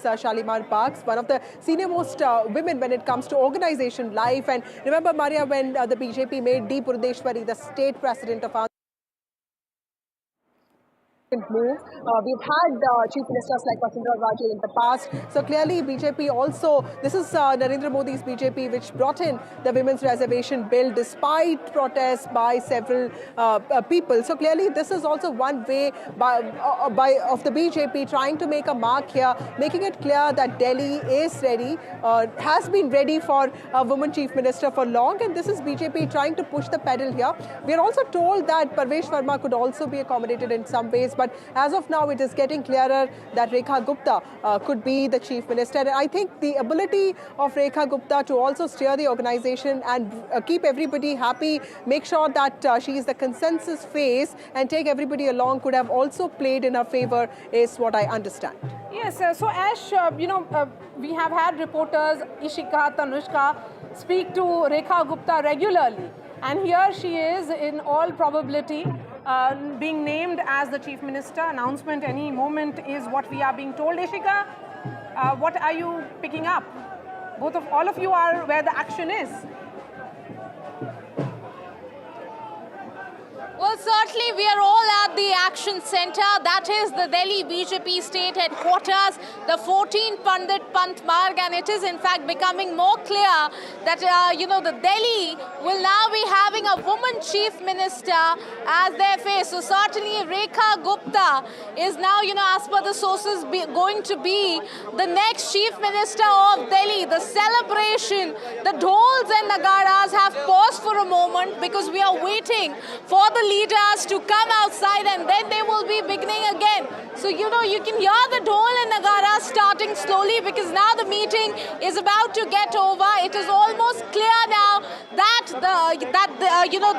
Shalimar Parks, one of the senior most women when it comes to organization life. And remember, Maria, when the BJP made D. Purdeshwari the state president of Andhra move. We've had chief ministers like Vasundhara Raje in the past. So clearly BJP also, this is Narendra Modi's BJP which brought in the women's reservation bill despite protests by several people. So clearly this is also one way of the BJP trying to make a mark here, making it clear that Delhi is ready, has been ready for a woman chief minister for long, and this is BJP trying to push the pedal here. We are also told that Parvesh Verma could also be accommodated in some ways, but as of now, it is getting clearer that Rekha Gupta could be the chief minister. And I think the ability of Rekha Gupta to also steer the organization and keep everybody happy, make sure that she is the consensus face and take everybody along could have also played in her favor, is what I understand. Yes, so Ash, we have had reporters Ishika, Tanushka speak to Rekha Gupta regularly. And here she is, in all probability, being named as the chief minister. Announcement any moment is what we are being told. Ishika, what are you picking up? All of you are where the action is. Well, certainly we are all at the action center. That is the Delhi BJP state headquarters, the 14 Pandit Pant Marg, and it is in fact becoming more clear that, the Delhi will now be having a woman chief minister as their face. So certainly Rekha Gupta is now, as per the sources, going to be the next chief minister of Delhi. The celebration, the dhols and nagaras have paused for a moment because we are waiting for the leaders to come outside, and then they will be beginning again. So, you can hear the dhol and nagara starting slowly because now the meeting is about to get over. It is almost clear now that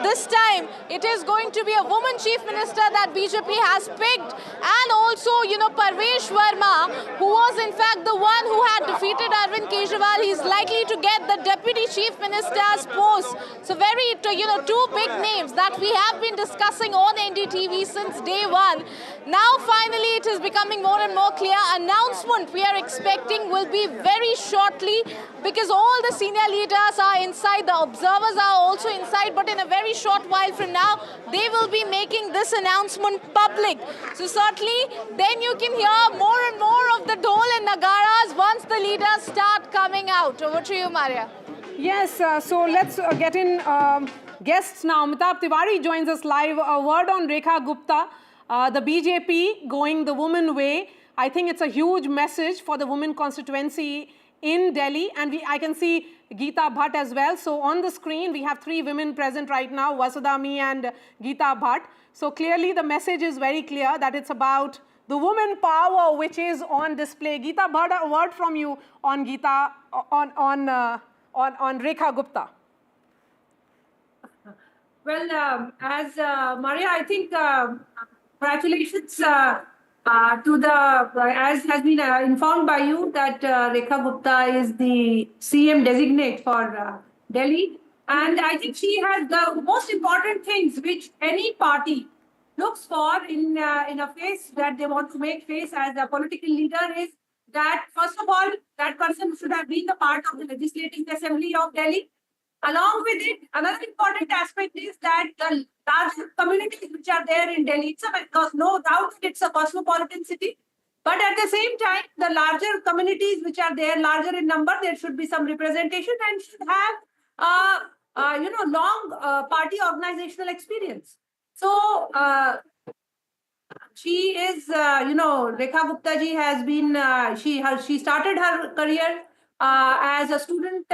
this time it is going to be a woman chief minister that BJP has picked, and also, Parvesh Verma, who was in fact the one who had defeated Arvind Kejriwal. He's likely to get the deputy chief minister's post. So very, two big names that we have been discussing on NDTV since day one. Now finally it is becoming more and more clear. Announcement we are expecting will be very shortly because all the senior leaders are inside, the observers are also inside, but in a very short while from now they will be making this announcement public. So certainly then you can hear more and more of the dhol and nagaras once the leaders start coming out. Over to you, Maria. Yes, so let's get in guests now. Amitabh Tiwari joins us live. A word on Rekha Gupta, the BJP going the woman way. I think it's a huge message for the women constituency in Delhi, and I can see Gita Bhatt as well. So on the screen, we have three women present right now, Vasudhami and Gita Bhatt. So clearly the message is very clear that it's about the woman power which is on display. Gita Bhatt, a word from you on on Rekha Gupta. Well, as Maria, I think congratulations to the, as has been informed by you, that Rekha Gupta is the CM designate for Delhi. And I think she has the most important things which any party looks for in a face that they want to make face as a political leader is that, first of all, that person should have been the part of the Legislative Assembly of Delhi. Along with it, another important aspect is that the large communities which are there in Delhi, because no doubt it's a cosmopolitan city, but at the same time, the larger communities which are there, larger in number, there should be some representation and should have, long party organizational experience. So, she is, Rekha Gupta ji has been, she started her career as a student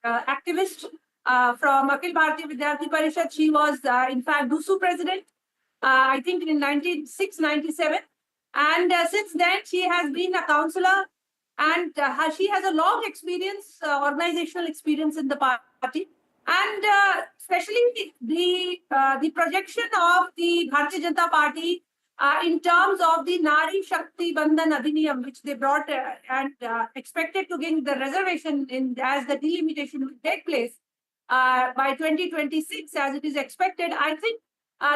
activist from Akhil Bharatiya Vidyarthi Parishad. She was, in fact, DUSU president, I think in 96-97. And since then, she has been a councillor, and she has a long experience, organizational experience in the party. And especially the projection of the Bharatiya Janata Party in terms of the Nari Shakti Bandhan Adhiniyam, which they brought and expected to gain the reservation as the delimitation will take place by 2026, as it is expected. I think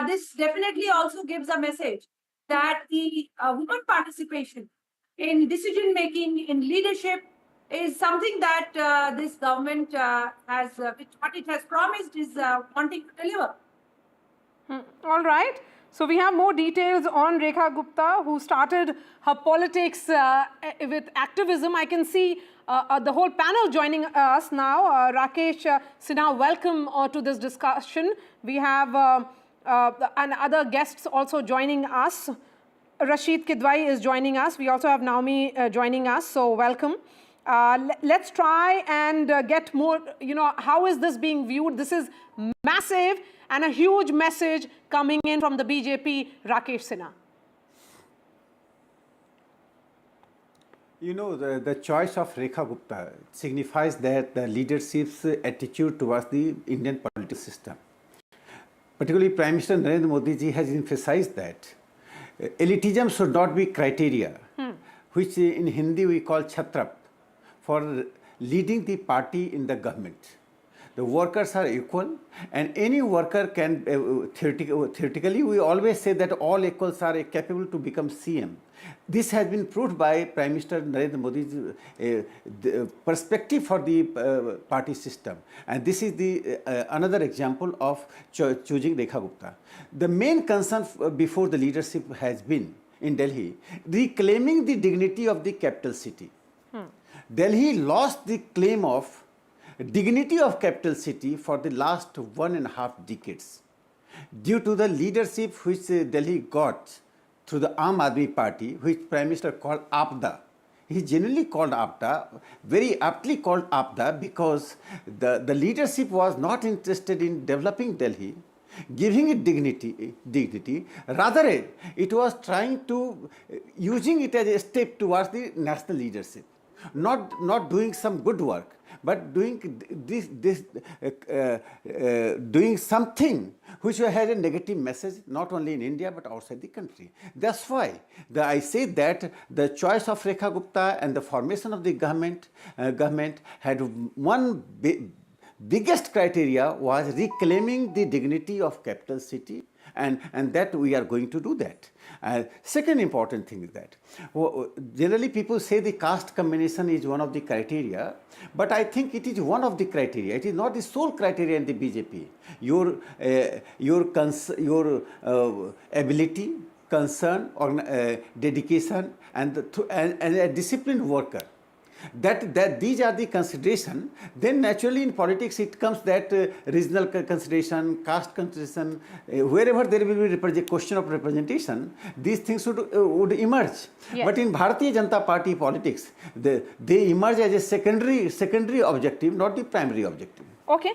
this definitely also gives a message that the women participation in decision making, in leadership, is something that this government has, what it has promised is wanting to deliver. All right. So we have more details on Rekha Gupta, who started her politics with activism. I can see the whole panel joining us now. Rakesh Sinha, welcome to this discussion. We have and other guests also joining us. Rasheed Kidwai is joining us. We also have Naomi joining us. So welcome. Let's try and get more, how is this being viewed? This is massive and a huge message coming in from the BJP, Rakesh Sinha. The choice of Rekha Gupta signifies that the leadership's attitude towards the Indian political system. Particularly, Prime Minister Narendra Modi ji has emphasized that elitism should not be criteria, which in Hindi we call chhatrap, for leading the party in the government. The workers are equal, and any worker can, theoretically, we always say that all equals are capable to become CM. This has been proved by Prime Minister Narendra Modi's perspective for the party system. And this is the another example of choosing Rekha Gupta. The main concern before the leadership has been in Delhi, reclaiming the dignity of the capital city. Delhi lost the claim of dignity of capital city for the last 1.5 decades due to the leadership which Delhi got through the Aam Aadmi Party, which Prime Minister called APDA. He generally called APDA, very aptly called APDA, because the leadership was not interested in developing Delhi, giving it dignity. Rather, it was trying to, using it as a step towards the national leadership. Not doing some good work, but doing doing something which has a negative message not only in India but outside the country. That's why I say that the choice of Rekha Gupta and the formation of the government had one biggest criteria was reclaiming the dignity of capital city, and that we are going to do that. Second important thing is that generally people say the caste combination is one of the criteria, but I think it is one of the criteria. It is not the sole criteria in the BJP. Your ability, concern, dedication, and a disciplined worker. That these are the consideration. Then naturally in politics it comes that regional consideration, caste consideration, wherever there will be question of representation, these things would emerge. Yes. But in Bharatiya Janata Party politics, they emerge as a secondary objective, not the primary objective. Okay.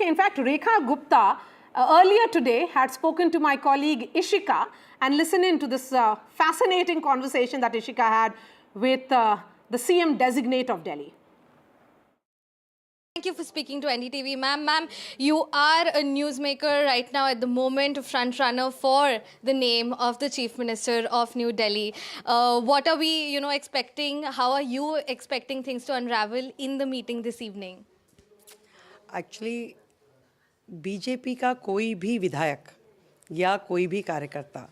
In fact, Rekha Gupta earlier today had spoken to my colleague Ishika, and listen in to this fascinating conversation that Ishika had with the CM designate of Delhi. Thank you for speaking to NDTV. Ma'am, you are a newsmaker right now at the moment, front runner for the name of the Chief Minister of New Delhi. What are we, expecting? How are you expecting things to unravel in the meeting this evening? Actually, BJP का कोई भी विधायक या कोई भी कार्यकर्ता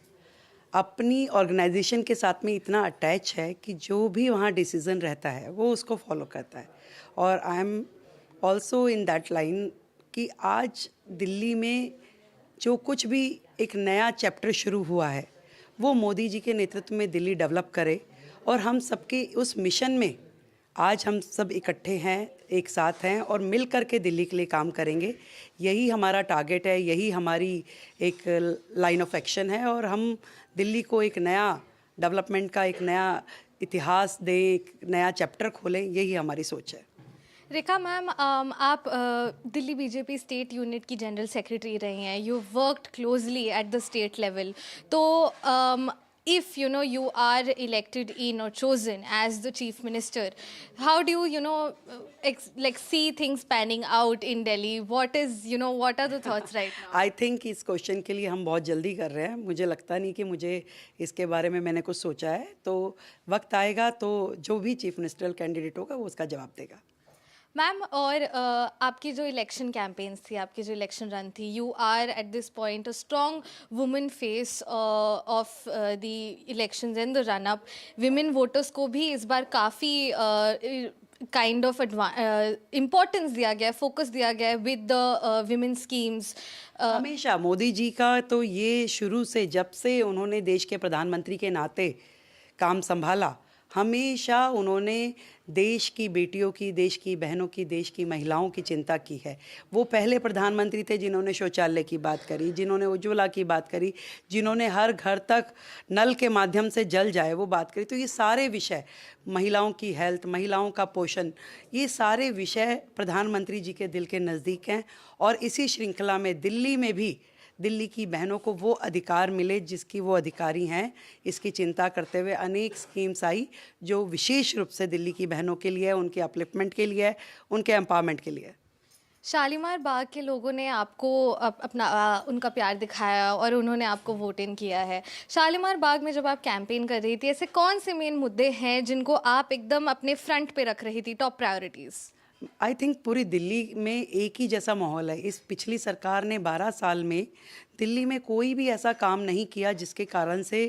अपनी organisation के साथ में इतना अटैच है कि जो भी वहाँ डिसीज़न रहता है वो उसको फॉलो करता है. और I am also in that line कि आज दिल्ली में जो कुछ भी एक नया चैप्टर शुरू हुआ है वो मोदी जी के नेतृत्व में दिल्ली डेवलप करे, और हम सबके उस मिशन में आज हम सब इकट्ठे हैं, एक साथ हैं और मिल कर के दिल्ली के लिए काम करेंगे. यही हमारा टारगेट है, यही हमारी एक लाइन ऑफ एक्शन है, और हम दिल्ली को एक नया डेवलपमेंट का एक नया इतिहास दें, एक नया चैप्टर खोलें, यही हमारी सोच है. रेखा मैम, आप दिल्ली बीजेपी स्टेट यूनिट की जनरल सेक्रेटरी रही हैं. You worked closely at the state level. तो if you are elected in or chosen as the chief minister, how do you see things panning out in Delhi? What are the thoughts right now? I think इस question के लिए हम बहुत जल्दी कर रहे हैं. मुझे लगता नहीं कि मुझे इसके बारे में मैंने कुछ सोचा है. तो वक्त आएगा तो जो भी चीफ मिनिस्टरियल कैंडिडेट होगा वो उसका जवाब देगा. मैम, और आपकी जो इलेक्शन कैंपेन्स थी, आपकी जो इलेक्शन रन थी, you are at this point a strong women face of the elections and the run up. Women voters को भी इस बार काफ़ी काइंड ऑफ इम्पोर्टेंस दिया गया, फोकस दिया गया विद द विमेन स्कीम्स. हमेशा मोदी जी का तो ये शुरू से, जब से उन्होंने देश के प्रधानमंत्री के नाते काम संभाला, हमेशा उन्होंने देश की बेटियों की, देश की बहनों की, देश की महिलाओं की चिंता की है. वो पहले प्रधानमंत्री थे जिन्होंने शौचालय की बात करी, जिन्होंने उज्ज्वला की बात करी, जिन्होंने हर घर तक नल के माध्यम से जल जाए वो बात करी. तो ये सारे विषय, महिलाओं की हेल्थ, महिलाओं का पोषण, ये सारे विषय प्रधानमंत्री जी के दिल के नज़दीक हैं. और इसी श्रृंखला में दिल्ली में भी दिल्ली की बहनों को वो अधिकार मिले जिसकी वो अधिकारी हैं, इसकी चिंता करते हुए अनेक स्कीम्स आई जो विशेष रूप से दिल्ली की बहनों के लिए, उनके अपलिफ्टमेंट के लिए, उनके एम्पावरमेंट के लिए. शालीमार बाग के लोगों ने आपको अपना उनका प्यार दिखाया और उन्होंने आपको वोट इन किया है. शालीमार बाग में जब आप कैंपेन कर रही थी, ऐसे कौन से मेन मुद्दे हैं जिनको आप एकदम अपने फ्रंट पे रख रही थी, टॉप प्रायोरिटीज़? आई थिंक पूरी दिल्ली में एक ही जैसा माहौल है. इस पिछली सरकार ने 12 साल में दिल्ली में कोई भी ऐसा काम नहीं किया जिसके कारण से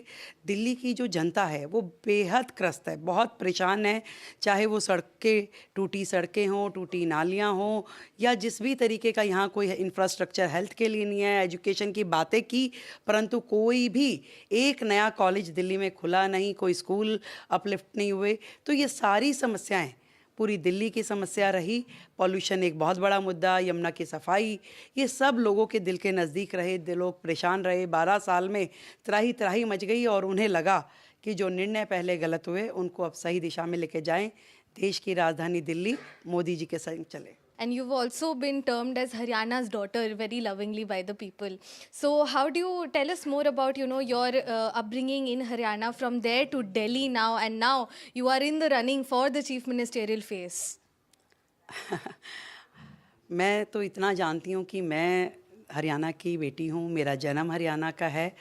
दिल्ली की जो जनता है वो बेहद त्रस्त है, बहुत परेशान है. चाहे वो सड़कें, टूटी सड़कें हों, टूटी नालियां हों, या जिस भी तरीके का यहाँ कोई इंफ्रास्ट्रक्चर हेल्थ के लिए नहीं है. एजुकेशन की बातें की, परंतु कोई भी एक नया कॉलेज दिल्ली में खुला नहीं, कोई स्कूल अपलिफ्ट नहीं हुए. तो ये सारी समस्याएँ पूरी दिल्ली की समस्या रही. पॉल्यूशन एक बहुत बड़ा मुद्दा, यमुना की सफाई, ये सब लोगों के दिल के नज़दीक रहे. लोग परेशान रहे. 12 साल में त्राही त्राही मच गई और उन्हें लगा कि जो निर्णय पहले गलत हुए उनको अब सही दिशा में लेके जाएं. देश की राजधानी दिल्ली मोदी जी के संग चले. And you've also been termed as Haryana's daughter very lovingly by the people. So how do you tell us more about, your upbringing in Haryana from there to Delhi now, and now you are in the running for the chief ministerial face? मैं तो इतना जानती हूँ कि मैं हरियाणा की बेटी हूँ. मेरा जन्म हरियाणा का है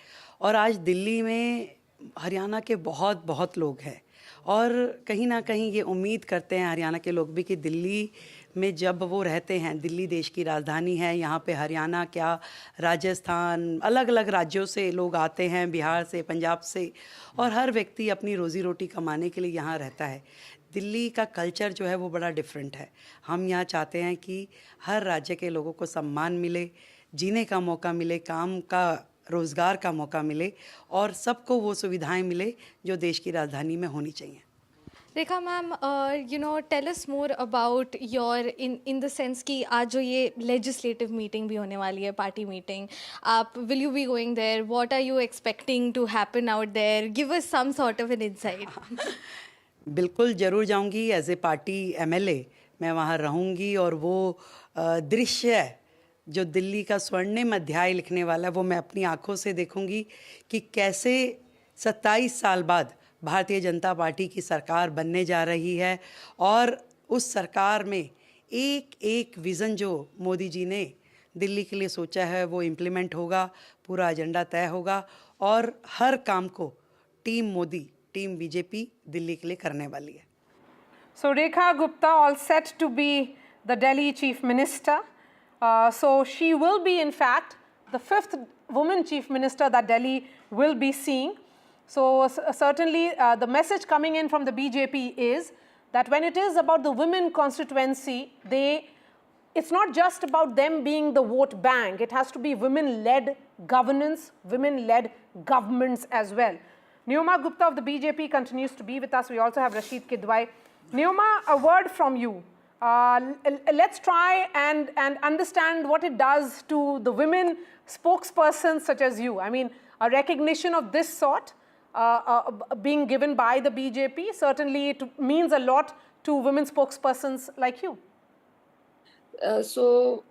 और आज दिल्ली में हरियाणा के बहुत बहुत लोग हैं. और कहीं ना कहीं ये उम्मीद करते हैं हरियाणा के लोग भी कि दिल्ली में जब वो रहते हैं, दिल्ली देश की राजधानी है, यहाँ पे हरियाणा क्या, राजस्थान, अलग अलग राज्यों से लोग आते हैं, बिहार से, पंजाब से, और हर व्यक्ति अपनी रोज़ी रोटी कमाने के लिए यहाँ रहता है. दिल्ली का कल्चर जो है वो बड़ा डिफरेंट है. हम यहाँ चाहते हैं कि हर राज्य के लोगों को सम्मान मिले, जीने का मौका मिले, काम का, रोज़गार का मौका मिले, और सबको वो सुविधाएं मिले जो देश की राजधानी में होनी चाहिए. Rekha ma'am, tell us more about your in the sense कि आज जो ये लेजिस्लेटिव मीटिंग भी होने वाली है, पार्टी मीटिंग, आप will you be going there? What are you expecting to happen out there? Give us some sort of an insight. बिल्कुल ज़रूर जाऊंगी. एज ए पार्टी एमएलए मैं वहाँ रहूंगी और वो दृश्य जो दिल्ली का स्वर्णिम अध्याय लिखने वाला है वो मैं अपनी आंखों से देखूंगी कि कैसे 27 साल बाद भारतीय जनता पार्टी की सरकार बनने जा रही है. और उस सरकार में एक एक विज़न जो मोदी जी ने दिल्ली के लिए सोचा है वो इम्प्लीमेंट होगा, पूरा एजेंडा तय होगा, और हर काम को team Modi, team BJP Delhi के लिए करने वाली है. So Rekha Gupta all set to be the Delhi Chief Minister. So she will be in fact the 5th woman Chief Minister that Delhi will be seeing. So certainly the message coming in from the BJP is that when it is about the women constituency, it's not just about them being the vote bank. It has to be women-led governance, women-led governments as well. Neoma Gupta of the BJP continues to be with us. We also have Rasheed Kidwai. Neoma, a word from you. Let's try and understand what it does to the women spokespersons such as you. I mean, a recognition of this sort being given by the BJP, certainly it means a lot to women spokespersons like you. So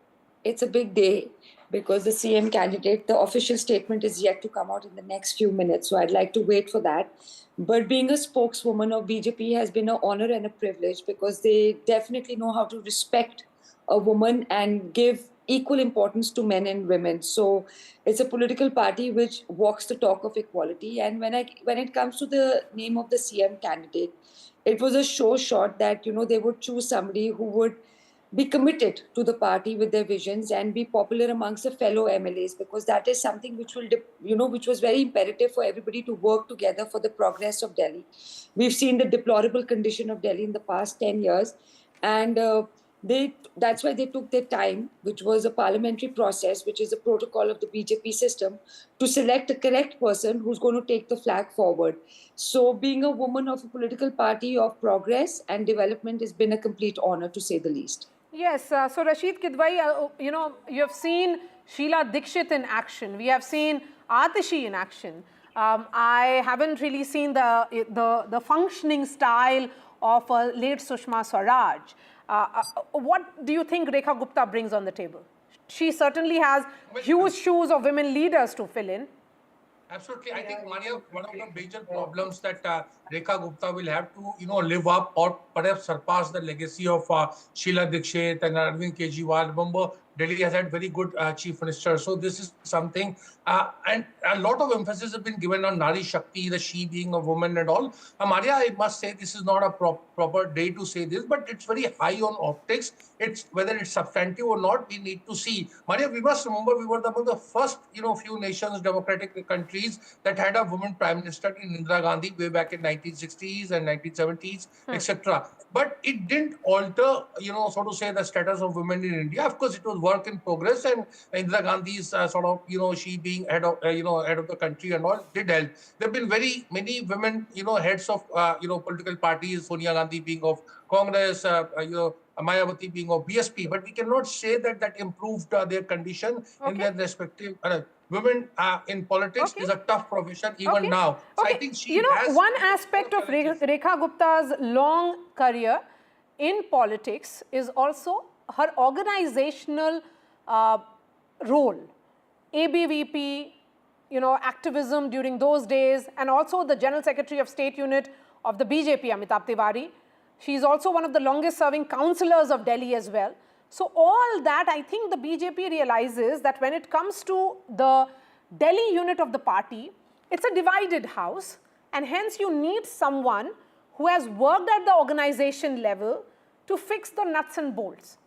it's a big day because the CM candidate, the official statement is yet to come out in the next few minutes. So I'd like to wait for that. But being a spokeswoman of BJP has been an honor and a privilege because they definitely know how to respect a woman and give equal importance to men and women. So it's a political party which walks the talk of equality. And when it comes to the name of the CM candidate, it was a sure shot that, they would choose somebody who would be committed to the party with their visions and be popular amongst the fellow MLAs, because that is something which will, which was very imperative for everybody to work together for the progress of Delhi. We've seen the deplorable condition of Delhi in the past 10 years, and that's why they took their time, which was a parliamentary process, which is a protocol of the BJP system, to select a correct person who's going to take the flag forward. So being a woman of a political party of progress and development has been a complete honor, to say the least. Yes, so Rasheed, Kidwai, you have seen Sheila Dikshit in action. We have seen Atishi in action. I haven't really seen the functioning style of late Sushma Swaraj. What do you think Rekha Gupta brings on the table? She certainly has huge shoes of women leaders to fill in. Absolutely. I think, Maria, one of the major problems that Rekha Gupta will have to, live up or perhaps surpass the legacy of Sheila Dikshit and Arvind Kejriwal. Remember, Delhi has had very good chief minister. So this is something, and a lot of emphasis has been given on Nari Shakti, the she being a woman and all. Maria, I must say this is not a proper day to say this, but it's very high on optics. It's whether it's substantive or not, we need to see. Maria, we must remember we were among the first, few nations, democratic countries that had a woman prime minister in Indira Gandhi way back in 1960s and 1970s, etc. But it didn't alter, so to say, the status of women in India. Of course, it was work in progress, and Indira Gandhi's sort of, she being head of the country and all did help. There have been very many women, heads of, political parties, Sonia Gandhi being of Congress, Mayawati being of BSP, but we cannot say that improved their condition in their respective. Women in politics is a tough profession even now. So I think she has one aspect of Rekha Gupta's long career in politics is also her organizational role. ABVP, activism during those days, and also the General Secretary of State Unit of the BJP, Amitabh Tiwari. She's also one of the longest serving councillors of Delhi as well. So all that, I think the BJP realizes that when it comes to the Delhi unit of the party, it's a divided house, and hence you need someone who has worked at the organization level to fix the nuts and bolts.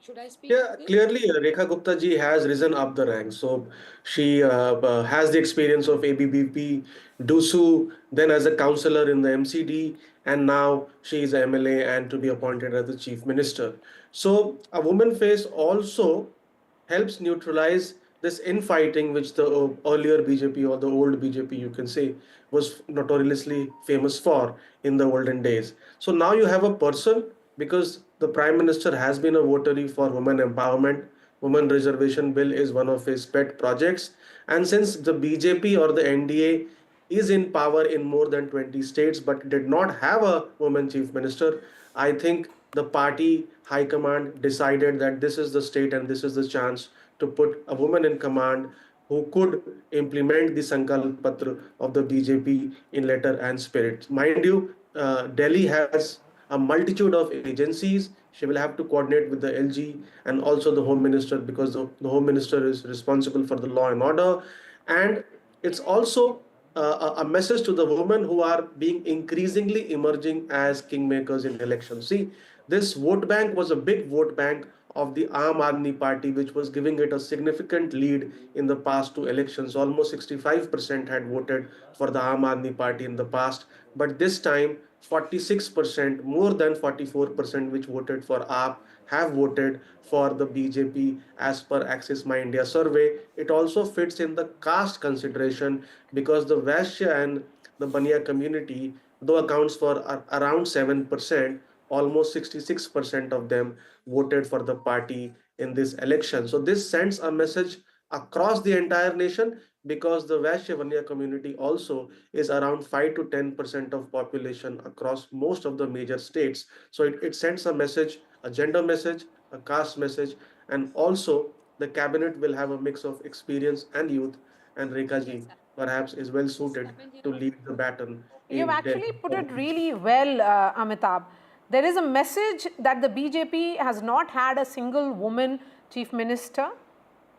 Should I speak? Yeah, clearly Rekha Gupta ji has risen up the ranks. So she has the experience of ABBP, DUSU, then as a councillor in the MCD, and now she is a MLA and to be appointed as the chief minister. So a woman face also helps neutralize this infighting which the earlier BJP or the old BJP, you can say, was notoriously famous for in the olden days. So now you have a person, because the Prime Minister has been a votary for women empowerment. Women reservation bill is one of his pet projects. And since the BJP or the NDA is in power in more than 20 states but did not have a woman chief minister, I think the party high command decided that this is the state and this is the chance to put a woman in command who could implement the Sankalp Patra of the BJP in letter and spirit. Mind you, Delhi has a multitude of agencies. She will have to coordinate with the LG and also the Home Minister, because the Home Minister is responsible for the law and order. And it's also a message to the women who are being increasingly emerging as kingmakers in elections. See, this vote bank was a big vote bank of the Aam Aadmi Party, which was giving it a significant lead in the past two elections. Almost 65% had voted for the Aam Aadmi Party in the past. But this time, 46%, more than 44%, which voted for AAP, have voted for the BJP as per Axis My India survey. It also fits in the caste consideration, because the Vaishya and the Baniya community, though accounts for around 7%, almost 66% of them voted for the party in this election. So this sends a message across the entire nation, because the Vaishya Vanya community also is around 5 to 10% of population across most of the major states. So it sends a message, a gender message, a caste message, and also the cabinet will have a mix of experience and youth, and Rekha ji perhaps is well suited to lead the baton. You've actually put it really well, Amitabh. There is a message that the BJP has not had a single woman chief minister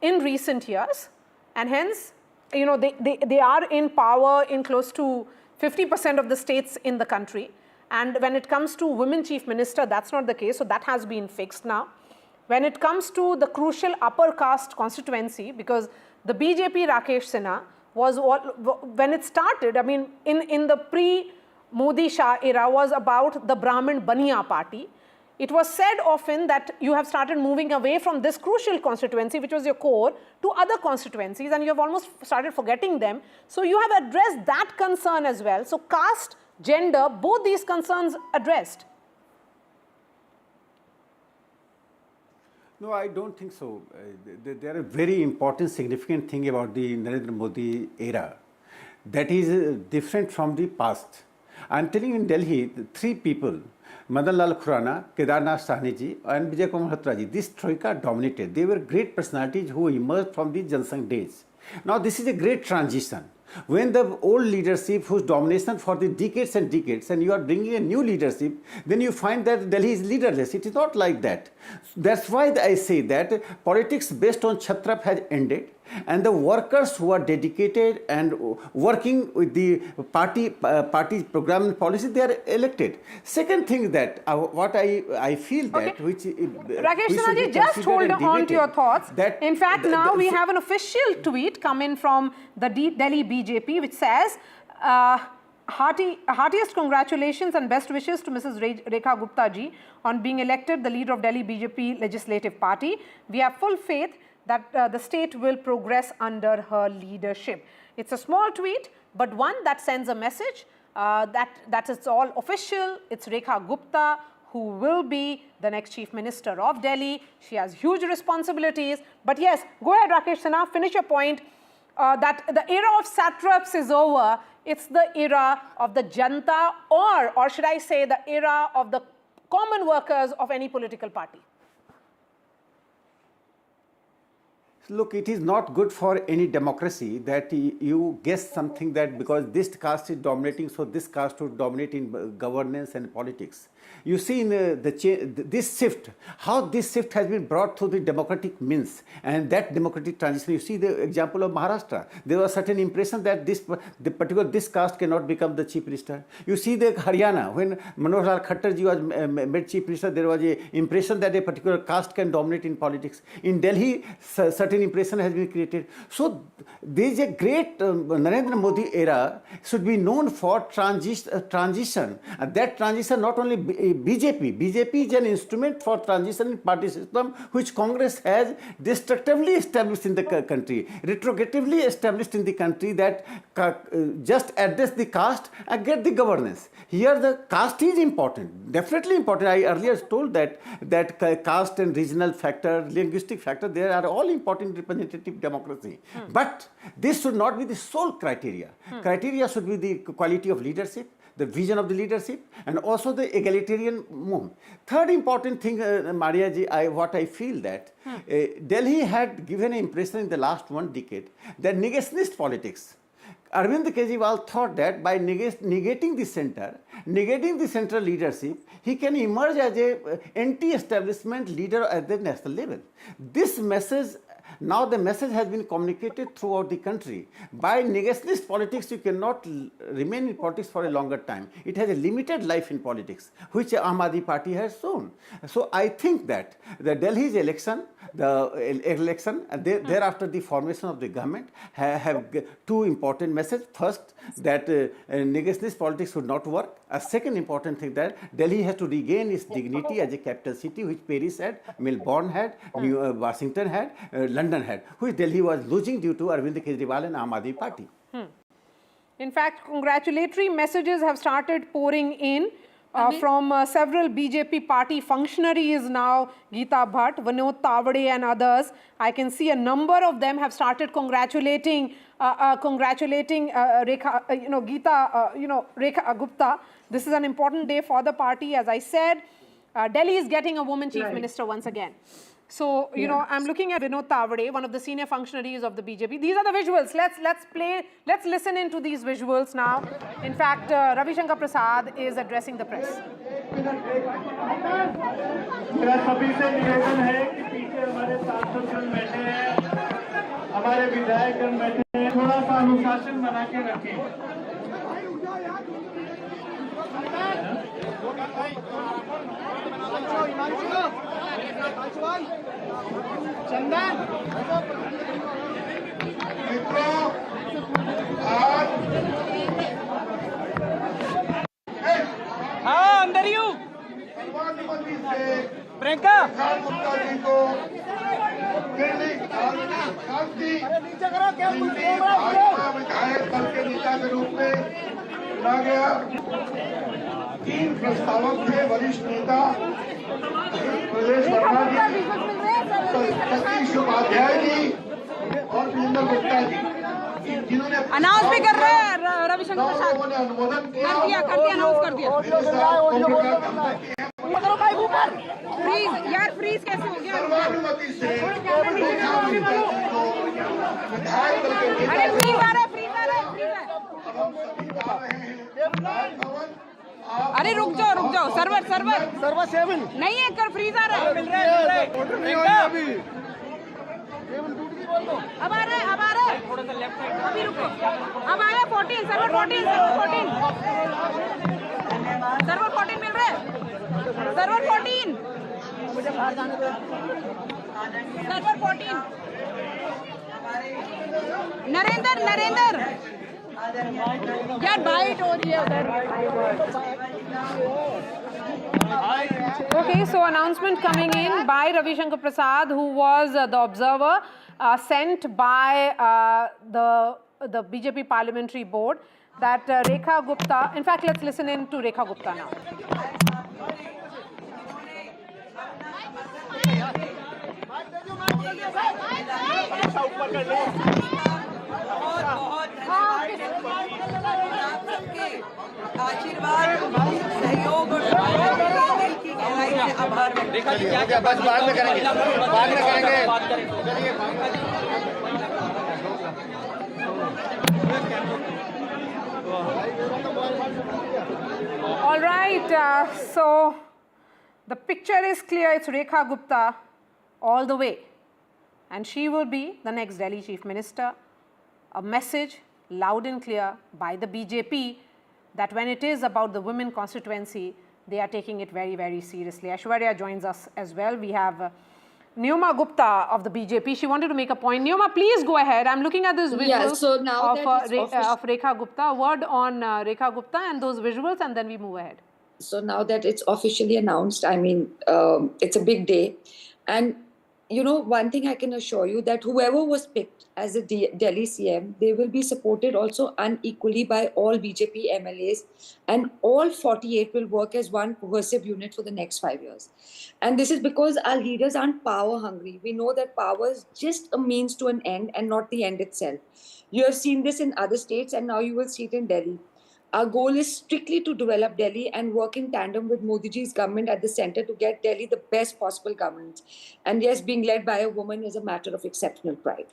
in recent years, and hence, they are in power in close to 50% of the states in the country. And when it comes to women chief minister, that's not the case. So that has been fixed now. When it comes to the crucial upper caste constituency, because the BJP Rakesh Sinha was, when it started, I mean, in the pre-Modi Shah era, was about the Brahmin Baniya party. It was said often that you have started moving away from this crucial constituency, which was your core, to other constituencies, and you have almost started forgetting them. So you have addressed that concern as well. So caste, gender, both these concerns addressed. No, I don't think so. There are a very important, significant thing about the Narendra Modi era that is different from the past. I'm telling you, in Delhi, three people, Madan Lal Khurana, Kedarnath Sahni ji, and Vijay Kumar Malhotra ji, this troika dominated. They were great personalities who emerged from the Jansangh days. Now, this is a great transition. When the old leadership, whose domination for the decades and decades, and you are bringing a new leadership, then you find that Delhi is leaderless. It is not like that. That's why I say that politics based on Chhatrap has ended, and the workers who are dedicated and working with the party program and policy, they are elected. Second thing that what I feel that okay. which Rakesh Sinha ji, just hold on to your thoughts. In fact, now we have an official tweet coming from the Delhi BJP, which says, heartiest congratulations and best wishes to Mrs. Rekha Gupta ji on being elected the leader of Delhi BJP Legislative Party. We have full faith that the state will progress under her leadership. It's a small tweet, but one that sends a message that it's all official. It's Rekha Gupta who will be the next Chief Minister of Delhi. She has huge responsibilities. But yes, go ahead, Rakesh Sinha, finish your point. That the era of satraps is over. It's the era of the janta, or should I say the era of the common workers of any political party. Look, it is not good for any democracy that you guess something that because this caste is dominating, so this caste would dominate in governance and politics. You see in this shift, how this shift has been brought through the democratic means, and that democratic transition. You see the example of Maharashtra. There was a certain impression that this caste cannot become the chief minister. You see the Haryana, when Manohar Lal Khattar ji was made chief minister, there was an impression that a particular caste can dominate in politics. In Delhi, certain impression has been created. So there is a great Narendra Modi era should be known for transition. And that transition not only BJP is an instrument for transition in party system which Congress has destructively established in the country, retrogatively established in the country, that just address the caste and get the governance. Here the caste is important, definitely important. I earlier told that caste and regional factor, linguistic factor, they are all important in representative democracy. But this should not be the sole criteria. Criteria should be the quality of leadership, the vision of the leadership, and also the egalitarian movement. Third important thing, Maria ji, what I feel that Delhi had given an impression in the last 1 decade that negationist politics. Arvind Kejriwal thought that by negating the central leadership, he can emerge as an anti-establishment leader at the national level. This message, now the message has been communicated throughout the country. By negationist politics, you cannot remain in politics for a longer time. It has a limited life in politics, which Aam Aadmi Party has shown. So I think that the Delhi's election, and thereafter the formation of the government have 2 important messages. First, that negationist politics should not work. A second important thing, that Delhi has to regain its dignity as a capital city, which Paris had, Melbourne had, Washington had, London had, which Delhi was losing due to Arvind Kejriwal and Aam Aadmi Party. In fact, congratulatory messages have started pouring in from several BJP party functionaries now, Gita Bhatt, Vinod Tavade and others. I can see a number of them have started congratulating Rekha, Rekha Gupta. This is an important day for the party. As I said, Delhi is getting a woman chief minister once again. So, you know, I'm looking at Vinod Tavade, one of the senior functionaries of the BJP. These are the visuals. Let's listen into these visuals now. In fact, Ravi Shankar Prasad is addressing the press. मेरा सभी से निवेदन है कि पीछे हमारे सांसदगण बैठे हैं, हमारे विधायकगण बैठे हैं, थोड़ा सा अनुशासन बना के रखें। हाँ अंदर ही हूँ। प्रियंका विधायक दल के नेता के रूप में चुना गया। 3 प्रस्तावक थे, वरिष्ठ नेता प्रदेश वर्मा जी, सतीश उपाध्याय जी और वीरेंद्र गुप्ता जी, जिन्होंने अनाउंस भी कर रहे हैं रविशंकर प्रसाद। ने अनुमोदन किया। कर दिया अनाउंस कर दिया। फ्रीज यार, फ्रीज कैसे हो गया? सर्वानुमति से विधायक दल के नेता अरे फ्रीज आ रहा है, फ्रीज आ रहा है, फ्रीज है। अरे रुक जाओ सर्वर 7 नहीं है, कर फ्रीज आ रहा है। अब आ रहा है अभी रुको। अब आया 14 सर्वर 14 मिल रहा है। सर्वर 14 नरेंद्र यार बाइट हो रही है उधर। Okay, so announcement coming in by Ravishankar Prasad, who was the observer sent by the BJP Parliamentary Board, that Rekha Gupta. In fact, let's listen in to Rekha Gupta now. आशीर्वाद, सहयोग और की गहराई से आभार व्यक्त। रेखा जी क्या बस बाद में करेंगे। All right, so the picture is clear. It's Rekha Gupta all the way, and she will be the next Delhi Chief Minister. A message loud and clear by the BJP that when it is about the women constituency, they are taking it very, very seriously. Aishwarya joins us as well. We have Neoma Gupta of the BJP. She wanted to make a point. Neoma, please go ahead. I'm looking at this visuals of Rekha Gupta. A word on Rekha Gupta and those visuals, and then we move ahead. So now that it's officially announced, I mean, it's a big day. And, you know, one thing I can assure you that whoever was picked as a Delhi CM, they will be supported also unequally by all BJP MLAs, and all 48 will work as one cohesive unit for the next 5 years. And this is because our leaders aren't power hungry. We know that power is just a means to an end and not the end itself. You have seen this in other states, and now you will see it in Delhi. Our goal is strictly to develop Delhi and work in tandem with Modi ji's government at the center to get Delhi the best possible governance. And yes, being led by a woman is a matter of exceptional pride.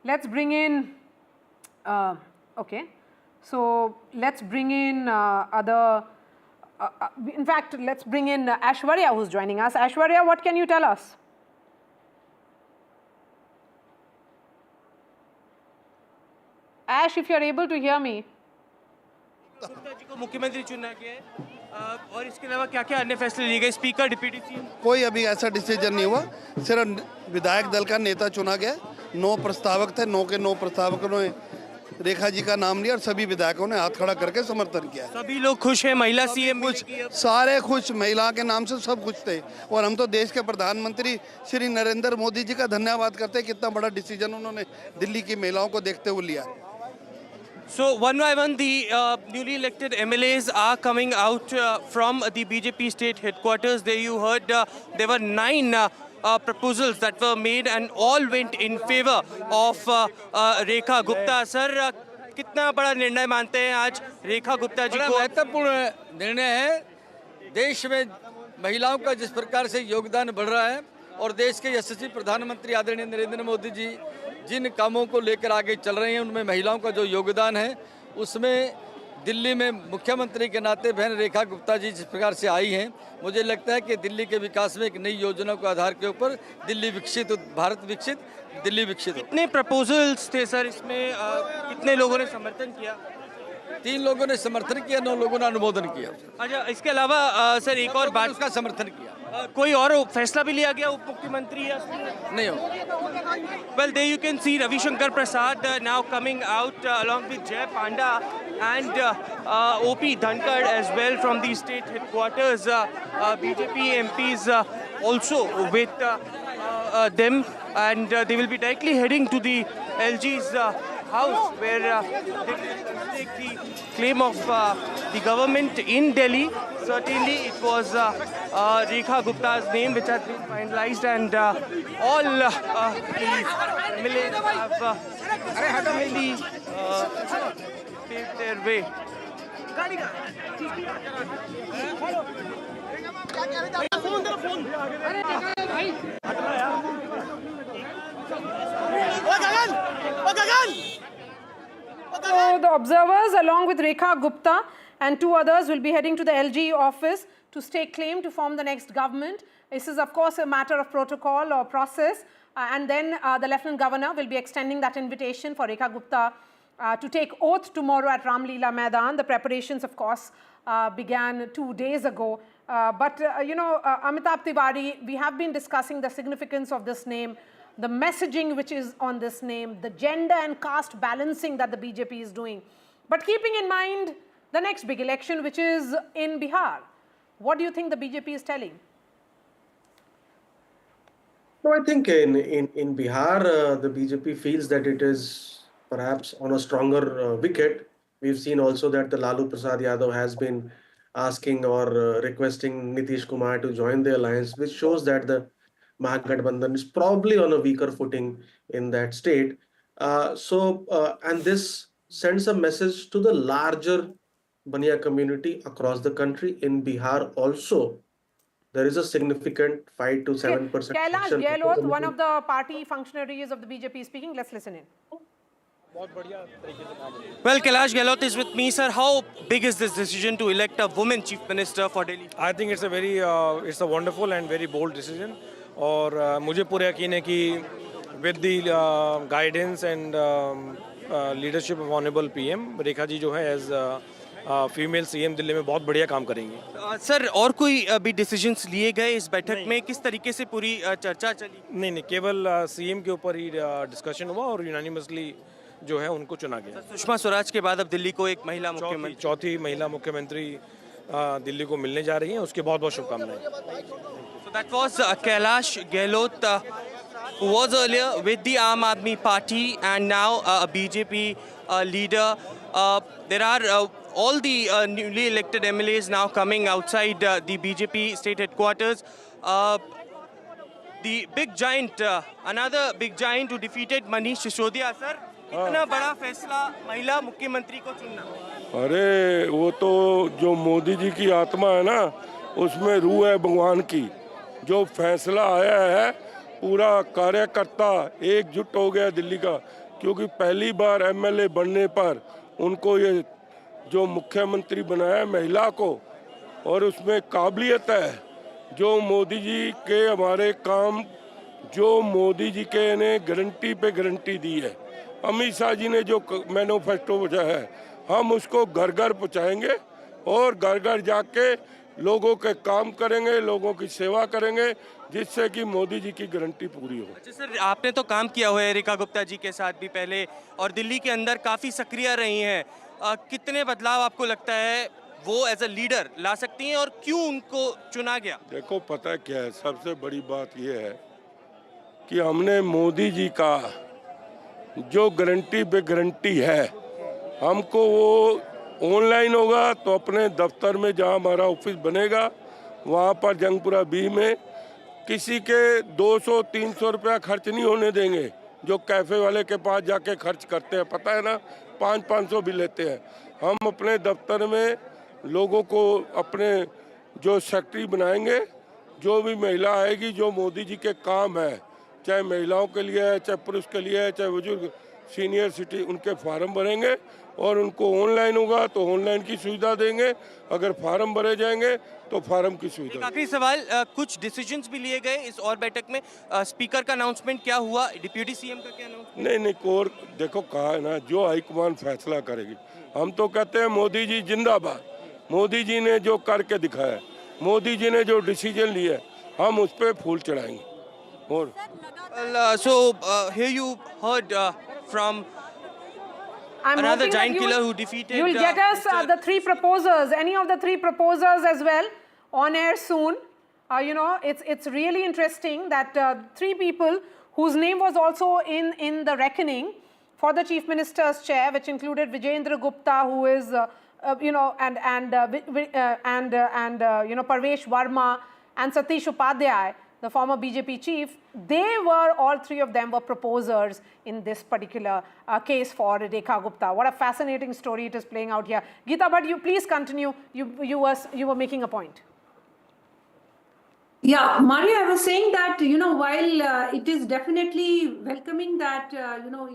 Let's bring in, okay, so let's bring in in fact, let's bring in Aishwarya, who's joining us. Aishwarya, what can you tell us? Ash, if you're able to hear me. Gupta ji को मुख्यमंत्री चुना गया है और इसके अलावा क्या-क्या अन्य फैसले लिए गए? Speaker, deputy CM? कोई अभी ऐसा डिसीजन नहीं हुआ, सिर्फ विधायक दल का नेता चुना गया। 9 प्रस्तावक थे, 9 के 9 प्रस्तावकों ने रेखा जी का नाम लिया और सभी विधायकों ने हाथ खड़ा करके समर्थन किया। सभी लोग खुश हैं, महिला सीएम खुश, सारे खुश, महिला के नाम से सब खुश थे। और हम तो देश के प्रधानमंत्री श्री नरेंद्र मोदी जी का धन्यवाद करते हैं, कितना बड़ा डिसीजन उन्होंने दिल्ली की महिलाओं को देखते हुए लिया। So one by one, the newly elected MLAs are coming out from the BJP state headquarters. There you heard there were 9 proposals that were made and all went in favor of Rekha Gupta. Sir, कितना बड़ा निर्णय मानते हैं आज रेखा गुप्ता जी को? महत्वपूर्ण निर्णय है। देश में महिलाओं का जिस प्रकार से योगदान बढ़ रहा है और देश के यशस्वी प्रधानमंत्री आदरणीय नरेंद्र मोदी जी जिन कामों को लेकर आगे चल रहे हैं, उनमें महिलाओं का जो योगदान है, उसमें दिल्ली में मुख्यमंत्री के नाते बहन रेखा गुप्ता जी जिस प्रकार से आई हैं, मुझे लगता है कि दिल्ली के विकास में एक नई योजना के आधार के ऊपर दिल्ली विकसित, भारत विकसित, दिल्ली विकसित। कितने प्रपोजल्स थे सर इसमें? कितने लोगों ने समर्थन किया? 3 लोगों ने समर्थन किया, 9 लोगों ने अनुमोदन किया। अच्छा, इसके अलावा सर एक और बात, उसका समर्थन किया। कोई और फैसला भी लिया गया उप मुख्यमंत्री या नहीं हो? Well, there you can see Ravi Shankar Prasad now coming out along with Jay Panda and OP Dhankar as well from the state headquarters. BJP MPs also with them, and they will be directly heading to the LG's house where they will take the claim of the government in Delhi. Certainly, it was Rekha Gupta's name which has been finalized, and all the MLAs have really paved their way. So the observers, along with Rekha Gupta and two others, will be heading to the LG office to stake claim to form the next government. This is, of course, a matter of protocol or process. And then the Lieutenant Governor will be extending that invitation for Rekha Gupta to take oath tomorrow at Ramleela Maidan. The preparations, of course, began 2 days ago. Amitabh Tiwari, we have been discussing the significance of this name, the messaging which is on this name, the gender and caste balancing that the BJP is doing. But keeping in mind the next big election, which is in Bihar, what do you think the BJP is telling? No, I think in Bihar, the BJP feels that it is perhaps on a stronger wicket. We've seen also that the Lalu Prasad Yadav has been asking or requesting Nitish Kumar to join the alliance, which shows that the Mahagathbandhan is probably on a weaker footing in that state. And this sends a message to the larger Baniya community across the country. In Bihar also, there is a significant 5 to 7%. Kailash Gehlot, one of the party functionaries of the BJP, speaking. Let's listen in. Well, Kailash Gehlot is with me, sir. How big is this decision to elect a woman chief minister for Delhi? I think it's a wonderful and very bold decision. और मुझे पूरा यकीन है कि with the guidance and leadership of honorable PM, Rekha ji जो है as female CM Delhi में बहुत बढ़िया काम करेंगी। सर, और कोई भी डिसीजंस लिए गए इस बैठक में? किस तरीके से पूरी चर्चा चली? नहीं, केवल सीएम के ऊपर ही डिस्कशन हुआ और यूनानिमसली जो है उनको चुना गया। सुषमा स्वराज के बाद अब दिल्ली को एक महिला मुख्यमंत्री, चौथी महिला मुख्यमंत्री दिल्ली को मिलने जा रही हैं, उसके बहुत बहुत शुभकामनाएं। So that was Kailash Gehlot, who was earlier with the Aam Aadmi Party and now a BJP leader. There are all the newly elected MLAs now coming outside the BJP state headquarters. The big giant, another big giant who defeated Manish Sisodiya, sir. इतना बड़ा फैसला महिला मुख्यमंत्री को चुनना? अरे वो तो जो मोदी जी की आत्मा है ना, उसमें रूह है भगवान की। जो फैसला आया है, पूरा कार्यकर्ता एकजुट हो गया दिल्ली का, क्योंकि पहली बार एमएलए बनने पर उनको ये जो मुख्यमंत्री बनाया महिला को, और उसमें काबिलियत है। जो मोदी जी के हमारे काम, जो मोदी जी के ने गारंटी पे गारंटी दी है, अमित शाह जी ने जो मैनिफेस्टो भेजा है, हम उसको घर घर पहुँचाएंगे और घर घर जाके लोगों के काम करेंगे, लोगों की सेवा करेंगे, जिससे कि मोदी जी की गारंटी पूरी हो। अच्छा सर, आपने तो काम किया हुआ है रेखा गुप्ता जी के साथ भी पहले, और दिल्ली के अंदर काफ़ी सक्रिय रही हैं। कितने बदलाव आपको लगता है वो एज अ लीडर ला सकती हैं, और क्यों उनको चुना गया? देखो, पता है क्या है, सबसे बड़ी बात ये है कि हमने मोदी जी का जो गारंटी पे गारंटी है, हमको वो ऑनलाइन होगा तो अपने दफ्तर में जहाँ हमारा ऑफिस बनेगा वहाँ पर जंगपुरा बी में किसी के 200-300 रुपया खर्च नहीं होने देंगे। जो कैफ़े वाले के पास जाके खर्च करते हैं, पता है ना, 500-500 भी लेते हैं। हम अपने दफ्तर में लोगों को अपने जो सेक्रेटरी बनाएंगे, जो भी महिला आएगी, जो मोदी जी के काम है, चाहे महिलाओं के लिए है, चाहे पुरुष के लिए है, चाहे बुजुर्ग सीनियर सिटी, उनके फार्म भरेंगे और उनको ऑनलाइन होगा तो ऑनलाइन की सुविधा देंगे, अगर फार्म भरे जाएंगे तो फार्म की सुविधा। आखिरी सवाल, कुछ डिसीजंस भी लिए गए इस और बैठक में? स्पीकर का अनाउंसमेंट क्या हुआ, डिप्यूटी सीएम का क्या अनाउंसमेंट? नहीं, कोर देखो कहा है ना, जो हाईकमान फैसला करेगी। हम तो कहते हैं मोदी जी जिंदाबाद। मोदी जी ने जो करके दिखाया, मोदी जी ने जो डिसीजन लिया, हम उस पर फूल चढ़ाएंगे। और here you heard from I'm another hoping giant that killer who defeated. You'll get us the three proposers, any of the three proposers as well, on air soon. You know, it's really interesting that three people whose name was also in the reckoning for the Chief Minister's chair, which included Vijayendra Gupta, who is you know, and you know, Parvesh Verma and Satish Upadhyay, the former BJP chief. They were, all three of them were proposers in this particular case for Rekha Gupta. What a fascinating story it is playing out here. Gita Bhatt, you please continue. You were making a point. Yeah, Maria, I was saying that, you know, while it is definitely welcoming that, you know,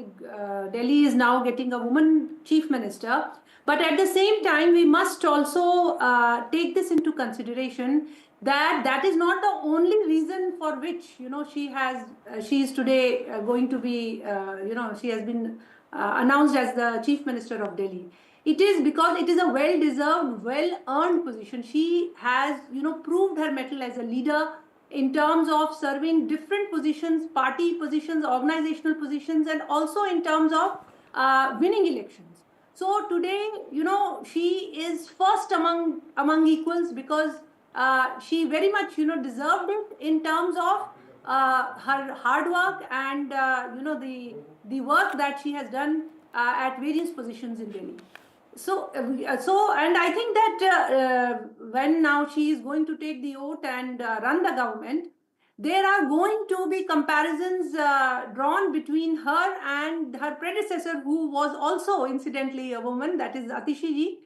Delhi is now getting a woman chief minister, but at the same time, we must also take this into consideration that that is not the only reason for which, you know, she is today going to be, you know, she has been announced as the chief minister of Delhi. It is because it is a well-deserved, well-earned position. She has, you know, proved her mettle as a leader in terms of serving different positions, party positions, organizational positions, and also in terms of winning elections. So today, you know, she is first among equals because she very much, you know, deserved it in terms of her hard work and, you know, the work that she has done at various positions in Delhi. So, and I think that when now she is going to take the oath and run the government, there are going to be comparisons drawn between her and her predecessor, who was also incidentally a woman, that is Atishi ji,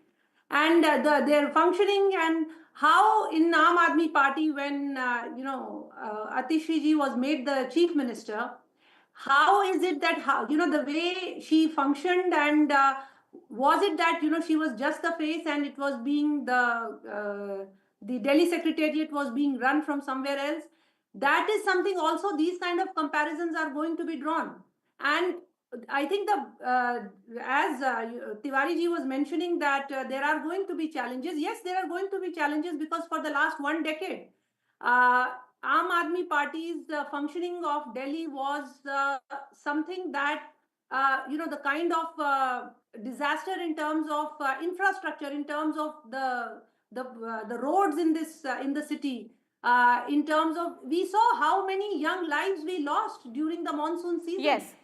and their functioning and how in Aam Aadmi Party, when you know, Atishi ji was made the chief minister, how is it that, how, you know, the way she functioned, and was it that, you know, she was just the face and it was being the Delhi Secretariat was being run from somewhere else? That is something also, these kind of comparisons are going to be drawn. And I think as Tiwari ji was mentioning that there are going to be challenges. Yes, there are going to be challenges because for the last 1 decade, Aam Aadmi Party's functioning of Delhi was something that, you know, the kind of disaster in terms of infrastructure, in terms of the roads in this in the city, in terms of, we saw how many young lives we lost during the monsoon season. Yes.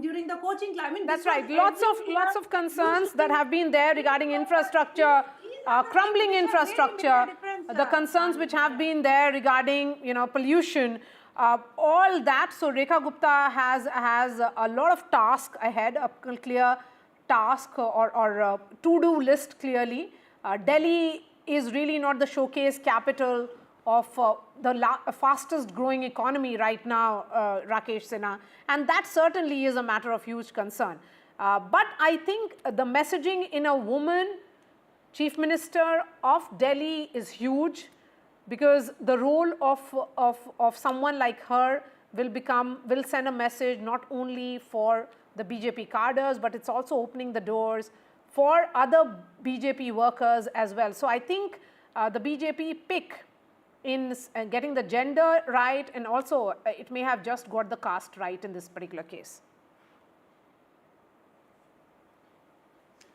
During the coaching climate. That's right. Lots of concerns that have been there regarding infrastructure, crumbling infrastructure, the concerns which have been there regarding, you know, pollution, all that. So Rekha Gupta has a lot of task ahead, a clear task or to-do list clearly. Delhi is really not the showcase capital of the fastest growing economy right now, Rakesh Sinha, and that certainly is a matter of huge concern. But I think the messaging in a woman chief minister of Delhi is huge, because the role of someone like her will send a message not only for the BJP cadres, but it's also opening the doors for other BJP workers as well. So I think the BJP pick in getting the gender right, and also it may have just got the caste right in this particular case.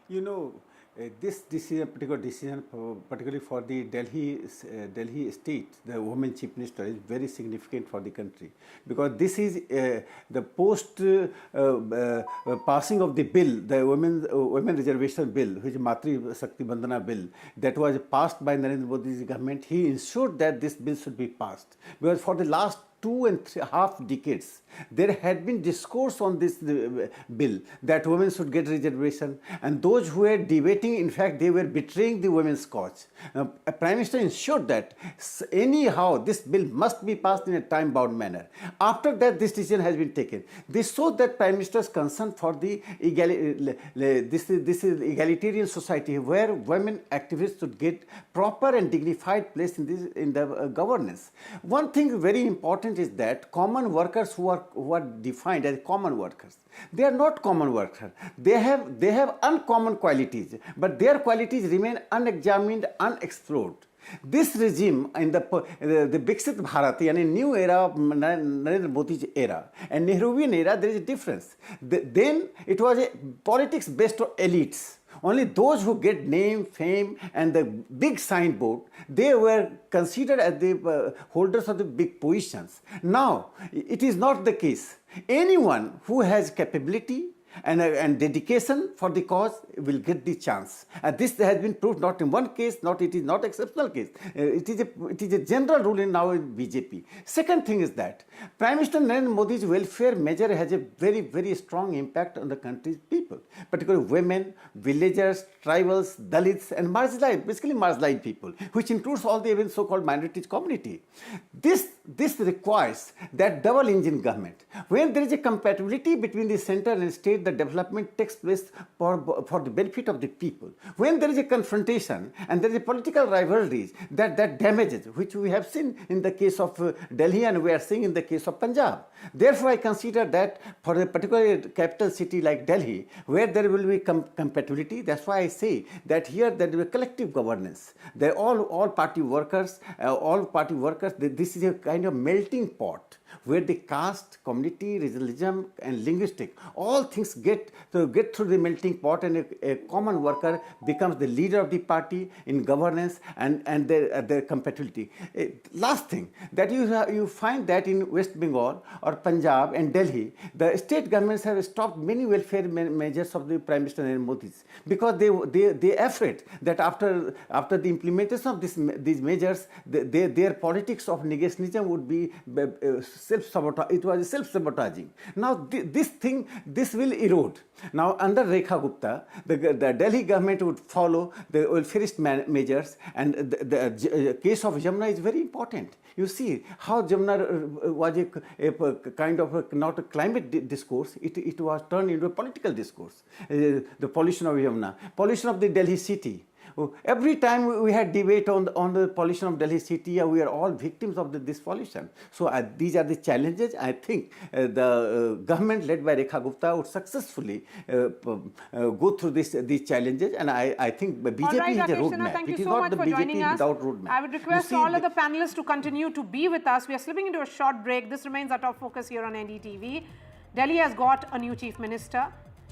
You know, this decision, particular decision, particularly for the Delhi state, the women chief minister, is very significant for the country, because this is the post passing of the bill, the women reservation bill, which is Matri Shakti Bandhana bill, that was passed by Narendra Modi's government. He ensured that this bill should be passed, because for the last 2.5 decades, there had been discourse on this bill that women should get reservation, and those who were debating, in fact, they were betraying the women's cause. Prime Minister ensured that anyhow this bill must be passed in a time-bound manner. After that, this decision has been taken. This shows that Prime Minister's concern for the this is egalitarian society where women activists should get proper and dignified place in the governance. One thing very important is that common workers who are defined as common workers, they are not common workers. They have uncommon qualities, but their qualities remain unexamined, unexplored. This regime in the Dikshit Bharat, yani new era of Narendra Modi's era and Nehruvian era, there is a difference. Then it was a politics based on elites. Only those who get name, fame and the big signboard, they were considered as the holders of the big positions. Now, it is not the case. Anyone who has capability and dedication for the cause will get the chance. And this has been proved not in one case, it is not exceptional case. It is a general rule now in BJP. Second thing is that Prime Minister Narendra Modi's welfare measure has a very, very strong impact on the country's people, particularly women, villagers, tribals, Dalits and marginalized, basically marginalized people, which includes all the even so-called minorities community. This requires that double engine government. When there is a compatibility between the center and state, the development takes place for the benefit of the people. When there is a confrontation and there is a political rivalries that damages, which we have seen in the case of Delhi and we are seeing in the case of Punjab. Therefore, I consider that for a particular capital city like Delhi, where there will be compatibility, that's why I say that here there will be collective governance. They're all party workers, this is a kind of melting pot where the caste, community, regionalism and linguistic, all things get through the melting pot, and a common worker becomes the leader of the party in governance and their compatibility. Last thing, that you find that in West Bengal or Punjab and Delhi, the state governments have stopped many welfare measures of the Prime Minister Narendra Modi because they are afraid that after the implementation of these measures, their politics of negationism would be self-sabotage. It was self-sabotaging. Now this will erode. Now under Rekha Gupta, the Delhi government would follow the welfareist measures, and the case of Jamuna is very important. You see how Jamuna was a kind of not a climate discourse, it was turned into a political discourse. The pollution of Jamuna, pollution of the Delhi city. Every time we had debate on the pollution of Delhi city, we are all victims of this pollution. So these are the challenges. I think the government led by Rekha Gupta would successfully go through these challenges, and I think BJP right, is a Rakesh Sinha, roadmap. thank you It is so not much the for BJP joining us. without roadmap. I would request all of the panelists to continue to be with us. We are slipping into a short break. This remains our top focus here on NDTV. Delhi has got a new chief minister,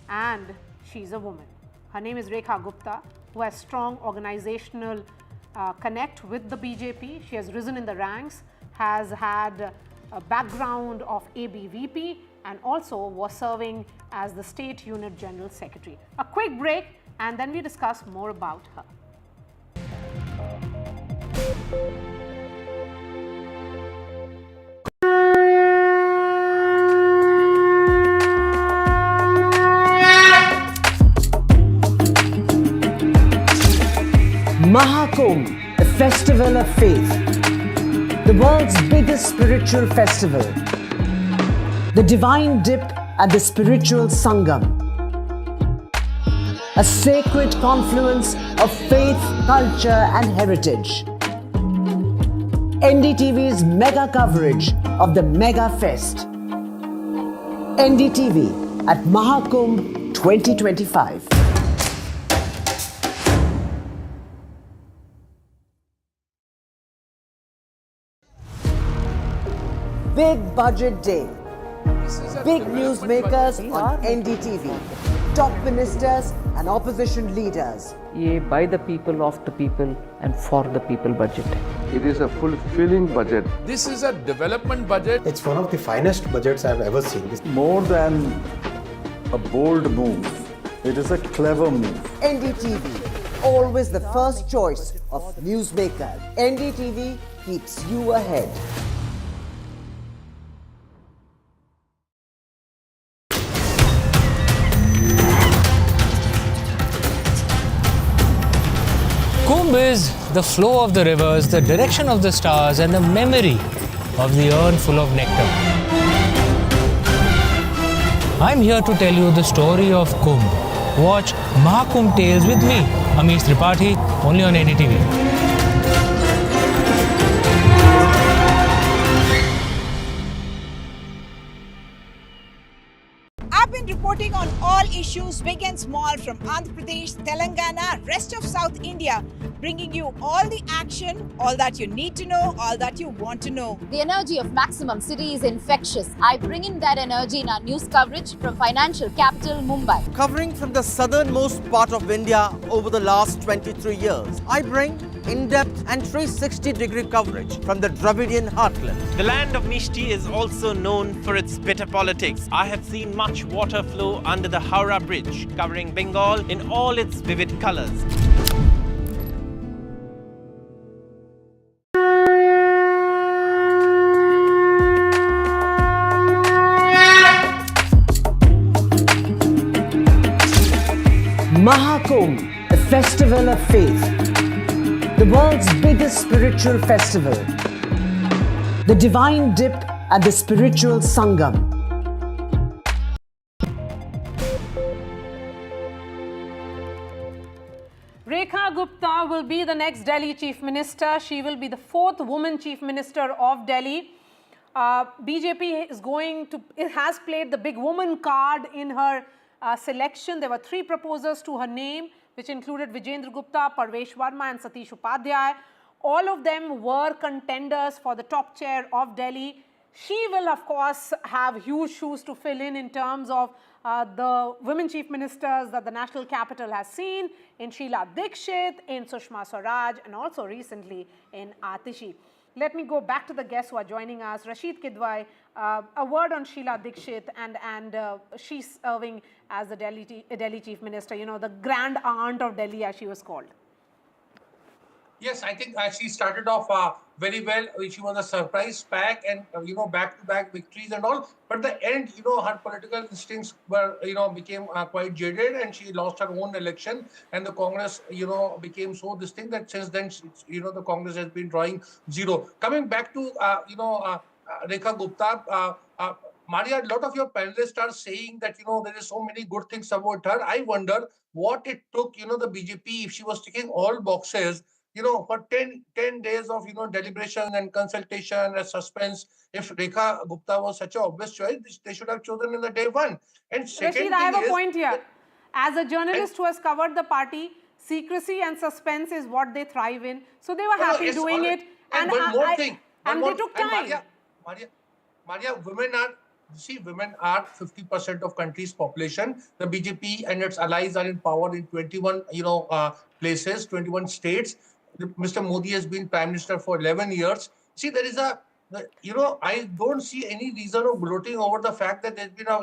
and she's a woman. Her name is Rekha Gupta, who has strong organizational connect with the BJP. She has risen in the ranks, has had a background of ABVP, and also was serving as the State Unit General Secretary. A quick break, and then we discuss more about her. Mahakumbh, the festival of faith, the world's biggest spiritual festival, the divine dip at the spiritual Sangam, a sacred confluence of faith, culture and heritage. NDTV's mega coverage of the Mega Fest. NDTV at Mahakumbh 2025. Big budget day. Big newsmakers on NDTV. Top ministers and opposition leaders. ये by the people, of the people and for the people budget. It is a fulfilling budget. This is a development budget. It's one of the finest budgets I've ever seen. More than a bold move, it is a clever move. NDTV, always the first choice of newsmakers. NDTV keeps you ahead. Kumbh is the flow of the rivers, the direction of the stars, and the memory of the urn full of nectar. I'm here to tell you the story of Kumbh. Watch Mahakumbh Tales with me, Amit Shah, only on NDTV. I've been reporting on all issues, big and small, from Andhra Pradesh, Telangana, rest of South India, bringing you all the action, all that you need to know, all that you want to know. The energy of Maximum City is infectious. I bring in that energy in our news coverage from financial capital Mumbai. Covering from the southernmost part of India over the last 23 years, I bring in-depth and 360-degree coverage from the Dravidian heartland. The land of Mishti is also known for its bitter politics. I have seen much water flow under the Howrah Bridge, covering Bengal in all its vivid colors. Mahakumbh, the festival of faith, the world's biggest spiritual festival, the divine dip at the spiritual Sangam. Rekha Gupta will be the next Delhi Chief Minister. She will be the 4th woman Chief Minister of Delhi. BJP is it has played the big woman card in her selection. There were 3 proposers to her name, which included Vijendra Gupta, Parvesh Verma and Satish Upadhyay. All of them were contenders for the top chair of Delhi. She will, of course, have huge shoes to fill in terms of the women chief ministers that the national capital has seen, in Sheila Dikshit, in Sushma Swaraj, and also recently in Atishi. Let me go back to the guests who are joining us. Rasheed, Kidwai, a word on Sheila Dikshit and she's serving as the Delhi Chief Minister, you know, the grand aunt of Delhi as she was called. Yes, I think she started off very well. She was a surprise pack and, back-to-back victories and all. But the end, her political instincts were, became quite jaded and she lost her own election. And the Congress, became so distinct that since then, the Congress has been drawing zero. Coming back to, Rekha Gupta, Maria, a lot of your panelists are saying that, there is so many good things about her. I wonder what it took, the BJP, if she was ticking all boxes, for 10 days of, deliberation and consultation and suspense. If Rekha Gupta was such an obvious choice, they should have chosen in the day one. And second Rasheed, I have a point here. As a journalist who has covered the party, secrecy and suspense is what they thrive in. So they were happy doing it. And one more thing. And they took time. Maria, women are 50% of country's population. The BJP and its allies are in power in 21, places, 21 states. Mr. Modi has been Prime Minister for 11 years. See, there is I don't see any reason of gloating over the fact that there's been a,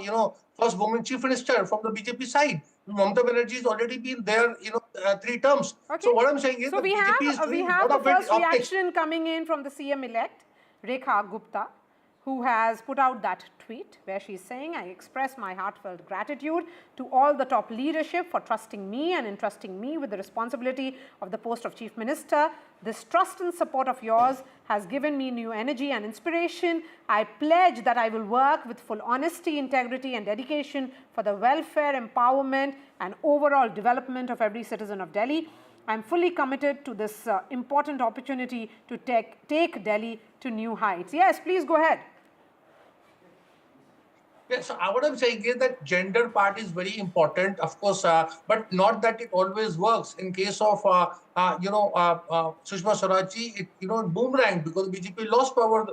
first woman Chief Minister from the BJP side. Mamata Banerjee has already been there, 3 terms. Okay. So what I'm saying is, so we have the first reaction coming in from the CM-elect, Rekha Gupta, who has put out that tweet where she's saying, I express my heartfelt gratitude to all the top leadership for trusting me and entrusting me with the responsibility of the post of Chief Minister. This trust and support of yours has given me new energy and inspiration. I pledge that I will work with full honesty, integrity and dedication for the welfare, empowerment and overall development of every citizen of Delhi. I am fully committed to this important opportunity to take Delhi to new heights. Yes, please go ahead. Yes, so what I'm saying is that gender part is very important, of course, but not that it always works. In case of, Sushma Swaraj, it, boomerang because BJP lost power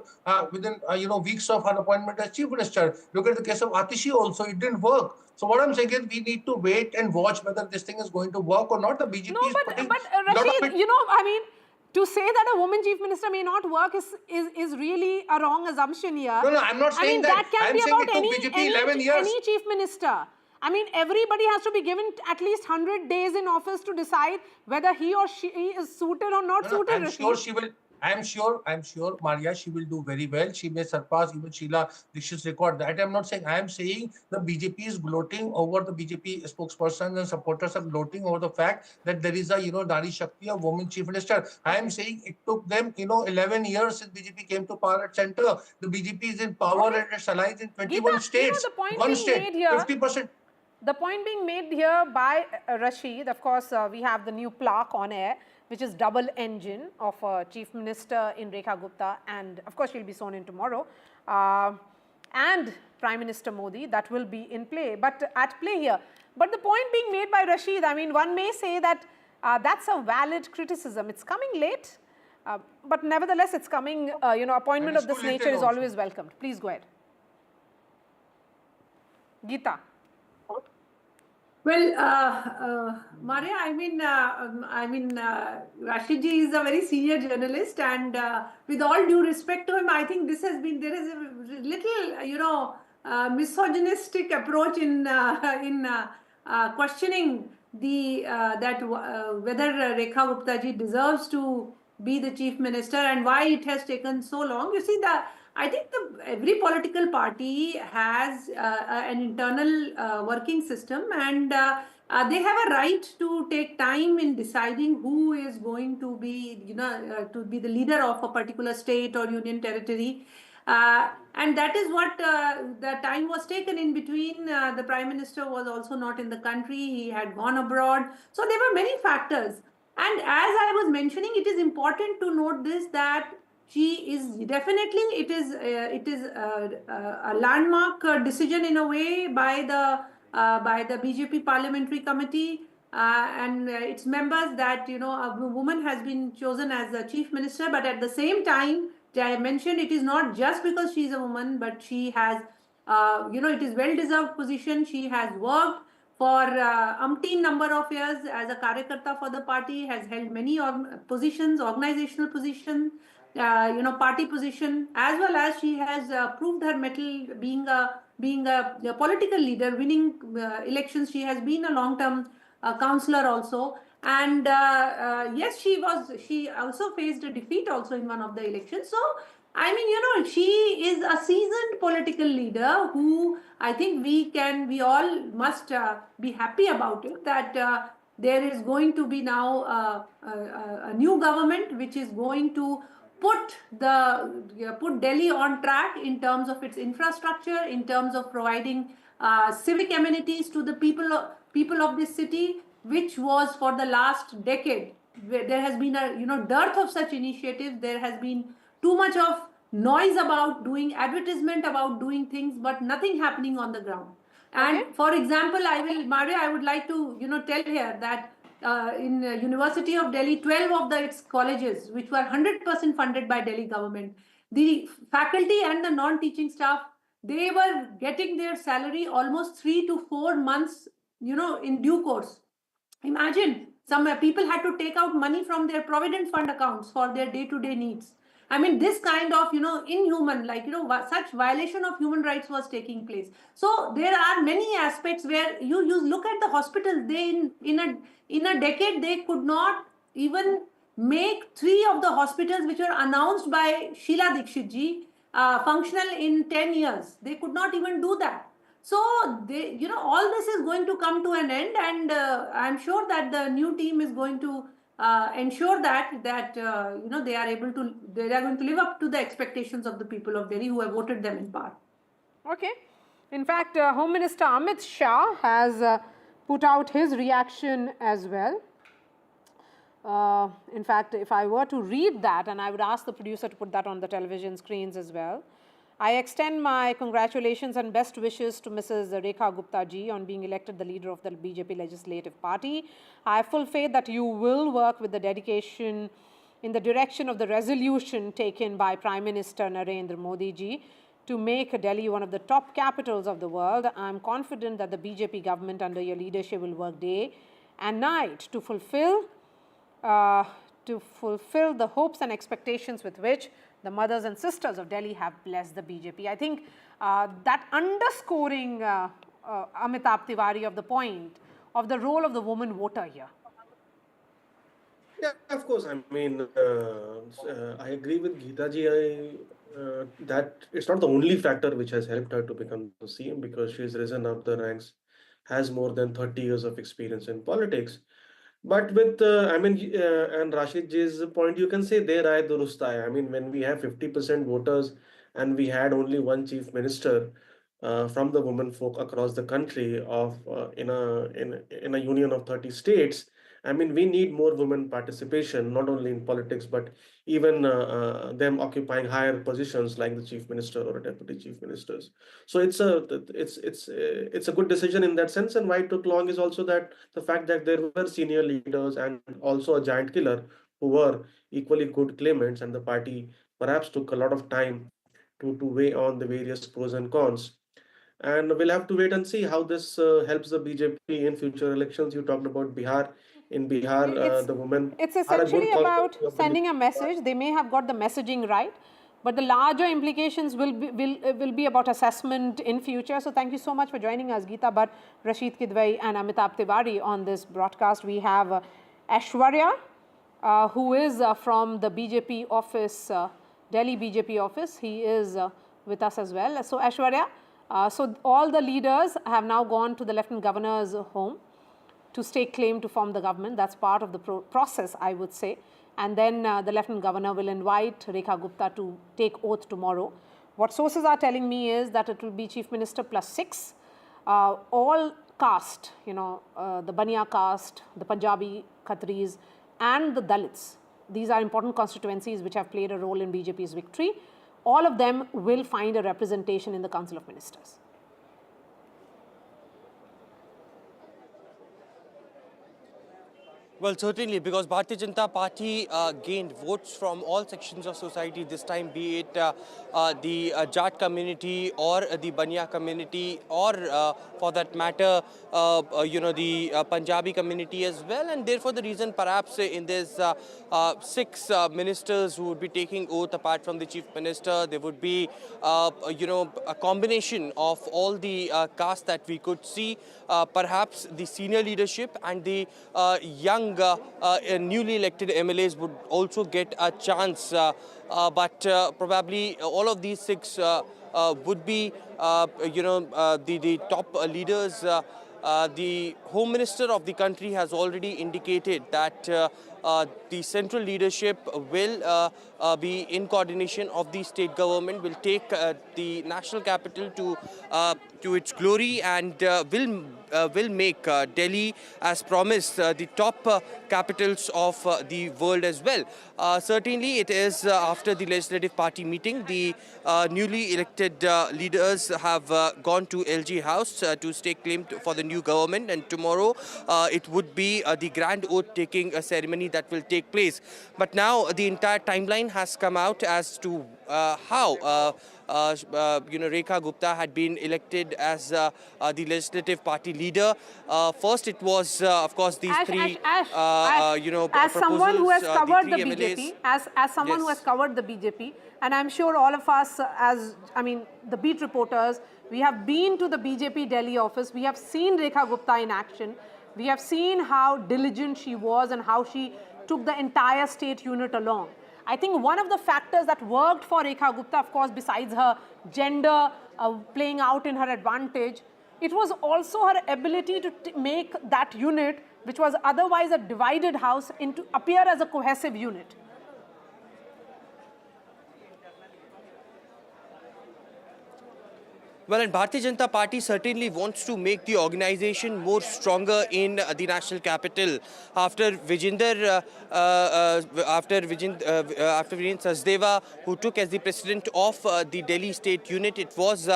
within, weeks of her appointment as Chief Minister. Look at the case of Atishi also, it didn't work. So what I'm saying is we need to wait and watch whether this thing is going to work or not. The BJP is putting Rasheed, to say that a woman chief minister may not work is really a wrong assumption here. No, I'm not saying that. That can I'm be saying about it took BJP 11 years. any chief minister. I mean, everybody has to be given at least 100 days in office to decide whether he or she is suited or not suited. I'm sure she will. I'm sure, Maria, she will do very well. She may surpass even Sheila Dikshit's record. That I'm not saying. I am saying the BJP is gloating over, the BJP spokespersons and supporters are gloating over the fact that there is a, Nari Shakti, a woman chief minister. I am saying it took them, 11 years since BJP came to power at center. The BJP is in power and its allies in 21 states. The point One being state, made here, 50%. The point being made here by Rasheed, of course, we have the new plaque on air, which is double engine of Chief Minister in Rekha Gupta, and of course she'll be sworn in tomorrow, and Prime Minister Modi, that will be in play. But at play here, But the point being made by Rasheed, I mean, one may say that that's a valid criticism. It's coming late, but nevertheless, it's coming, appointment of this nature is always welcomed. Please go ahead. Gita. Well, Maria, Rasheed ji is a very senior journalist, and with all due respect to him, I think there is a little, misogynistic approach in questioning whether Rekha Gupta ji deserves to be the chief minister and why it has taken so long. You see, I think every political party has an internal working system, and they have a right to take time in deciding who is going to be, to be the leader of a particular state or union territory. And that is what the time was taken. In between. The Prime Minister was also not in the country. He had gone abroad. So there were many factors. And as I was mentioning, it is important to note this, that she is definitely, it is a landmark decision in a way by the BJP Parliamentary Committee and its members, that a woman has been chosen as the chief minister. But at the same time, I mentioned, it is not just because she is a woman, but she has, it is well-deserved position. She has worked for umpteen number of years as a karyakarta for the party, has held many positions, organizational positions, party position, as well as she has proved her mettle being a political leader, winning elections. She has been a long-term councillor also. And yes, she also faced a defeat also in one of the elections. So, I mean, she is a seasoned political leader who I think we all must be happy about it, that there is going to be now a new government which is going to put Delhi on track in terms of its infrastructure, in terms of providing civic amenities to the people of this city, which was for the last decade. There has been a dearth of such initiatives. There has been too much of noise about doing advertisement, about doing things, but nothing happening on the ground. And for example, Maria, I would like to tell here that in University of Delhi, 12 of its colleges, which were 100% funded by Delhi government, the faculty and the non-teaching staff, they were getting their salary almost 3 to 4 months, in due course. Imagine, some people had to take out money from their provident fund accounts for their day-to-day needs. I mean, this kind of, inhuman, such violation of human rights was taking place. So there are many aspects where you look at the hospitals. They in a decade, they could not even make 3 of the hospitals which were announced by Sheila Dikshit ji functional in 10 years. They could not even do that. So, all this is going to come to an end, and I'm sure that the new team is going to ensure that they are going to live up to the expectations of the people of Delhi who have voted them in power. Okay. In fact, Home Minister Amit Shah has put out his reaction as well. In fact, if I were to read that, and I would ask the producer to put that on the television screens as well. I extend my congratulations and best wishes to Mrs. Rekha Gupta ji on being elected the leader of the BJP Legislative Party. I have full faith that you will work with the dedication in the direction of the resolution taken by Prime Minister Narendra Modi ji to make Delhi one of the top capitals of the world. I am confident that the BJP government under your leadership will work day and night to fulfill the hopes and expectations with which the mothers and sisters of Delhi have blessed the BJP. I think that underscoring Amitabh Tiwari of the point of the role of the woman voter here. Yeah, of course. I mean, I agree with Gita ji that it's not the only factor which has helped her to become the CM, because she's risen up the ranks, has more than 30 years of experience in politics. But with, and Rasheed ji's point, you can say, der aaye durust aaye. I mean, when we have 50% voters and we had only one chief minister from the women folk across the country in a union of 30 states, I mean, we need more women participation, not only in politics, but even them occupying higher positions like the chief minister or a deputy chief ministers. So it's a good decision in that sense. And why it took long is also that the fact that there were senior leaders and also a giant killer who were equally good claimants, and the party perhaps took a lot of time to weigh on the various pros and cons. And we'll have to wait and see how this helps the BJP in future elections. You talked about Bihar. In Bihar, the women It's are a good essentially about concept. sending a message. They may have got the messaging right, but the larger implications will be about assessment in future. So thank you so much for joining us, Gita Bhatt, Rasheed Kidwai and Amitabh Tiwari on this broadcast. We have Aishwarya, who is from the BJP office, Delhi BJP office. He is with us as well. So Aishwarya, so all the leaders have now gone to the Lieutenant Governor's home to stake claim to form the government. That's part of the process, I would say. And then the Lieutenant Governor will invite Rekha Gupta to take oath tomorrow. What sources are telling me is that it will be Chief Minister plus 6. All caste, the Baniya caste, the Punjabi Khatris and the Dalits. These are important constituencies which have played a role in BJP's victory. All of them will find a representation in the Council of Ministers. Well, certainly, because Bharatiya Janata Party gained votes from all sections of society this time, be it the Jat community or the Baniya community, or for that matter, the Punjabi community as well. And therefore, the reason perhaps in this 6 ministers who would be taking oath apart from the chief minister, there would be, a combination of all the caste that we could see. Perhaps the senior leadership and the young newly elected MLAs would also get a chance, but probably all of these 6 would be, the top leaders. The Home Minister of the country has already indicated that the central leadership will be in coordination of the state government, will take the national capital to its glory, and will make Delhi, as promised, the top capitals of the world as well. Certainly, it is after the Legislative Party meeting, the newly elected leaders have gone to LG House to stake claim for the new government, and tomorrow it would be the grand oath-taking ceremony that will take place. But now the entire timeline has come out as to how Rekha Gupta had been elected as the Legislative Party leader. First, it was, of course, these three, as someone who has covered the BJP, as someone who has covered the BJP, and I'm sure all of us, the beat reporters, we have been to the BJP Delhi office. We have seen Rekha Gupta in action. We have seen how diligent she was and how she took the entire state unit along. I think one of the factors that worked for Rekha Gupta, of course, besides her gender playing out in her advantage, it was also her ability to make that unit, which was otherwise a divided house, into appear as a cohesive unit. Well, and Bharatiya Janata Party certainly wants to make the organization more stronger in the national capital. After Vijender Sachdeva, who took as the president of the Delhi state unit, it was,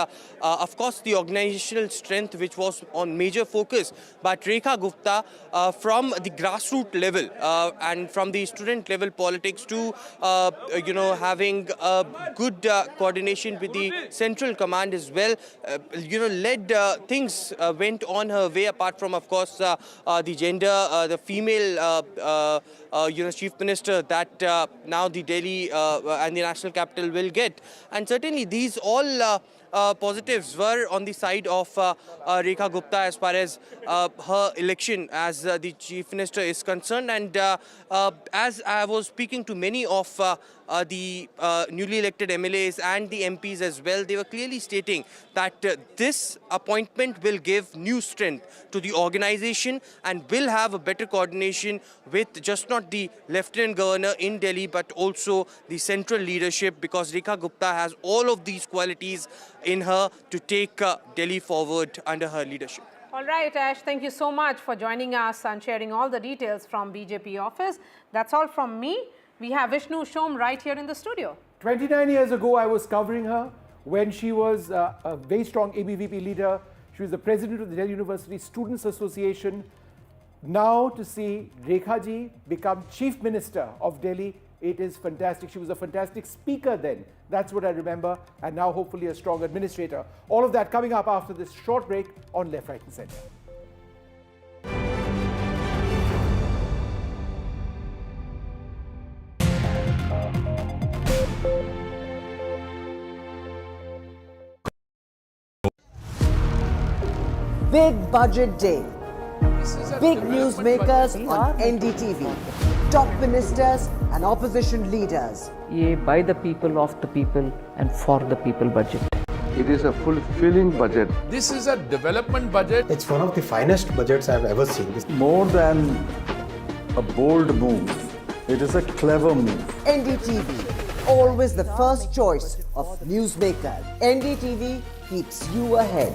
of course, the organizational strength which was on major focus. But Rekha Gupta, from the grassroots level and from the student level politics to, having a good coordination with the central command as well, led things went on her way, apart from, of course, the gender, the female, chief minister that now the Delhi and the national capital will get. And certainly these all positives were on the side of Rekha Gupta as far as her election as the chief minister is concerned. And as I was speaking to many of the newly elected MLAs and the MPs as well, they were clearly stating that this appointment will give new strength to the organization and will have a better coordination with just not the Lieutenant Governor in Delhi, but also the central leadership, because Rekha Gupta has all of these qualities in her to take Delhi forward under her leadership. All right, Ash, thank you so much for joining us and sharing all the details from BJP office. That's all from me. We have Vishnu Shom right here in the studio. 29 years ago, I was covering her when she was a very strong ABVP leader. She was the president of the Delhi University Students Association. Now to see Rekha ji become Chief Minister of Delhi, it is fantastic. She was a fantastic speaker then. That's what I remember. And now hopefully a strong administrator. All of that coming up after this short break on Left, Right and Centre. Big Budget Day. Big newsmakers on NDTV. Top ministers and opposition leaders. ये by the people, of the people and for the people budget. It is a fulfilling budget. This is a development budget. It's one of the finest budgets I've ever seen. More than a bold move, it is a clever move. NDTV, always the first choice of newsmakers. NDTV keeps you ahead.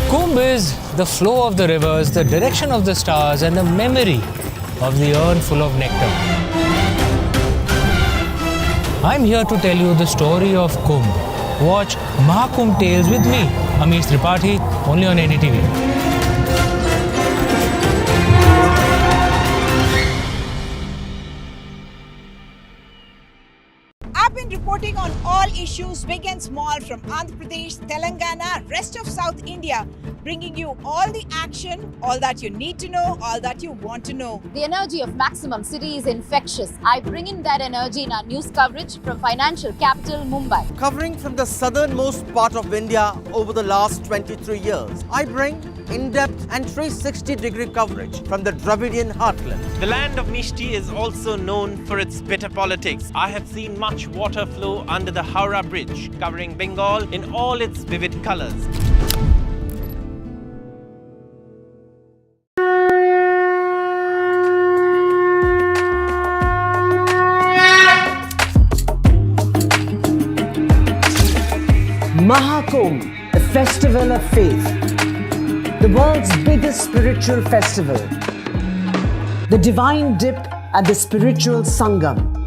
Kumbh is the flow of the rivers, the direction of the stars, and the memory of the urn full of nectar. I'm here to tell you the story of Kumbh. Watch Mahakumbh Tales with me, Amit Tripathi, only on NDTV. I've been reporting on all issues, big and small, from Andhra Pradesh, Telangana, rest of South India, bringing you all the action, all that you need to know, all that you want to know. The energy of Maximum City is infectious. I bring in that energy in our news coverage from financial capital Mumbai. Covering from the southernmost part of India over the last 23 years, I bring in-depth and 360-degree coverage from the Dravidian heartland. The land of Mishti is also known for its bitter politics. I have seen much water flow under the Howrah Bridge, covering Bengal in all its vivid colors. Mahakumbh, a festival of faith. The world's biggest spiritual festival. The divine dip at the spiritual Sangam.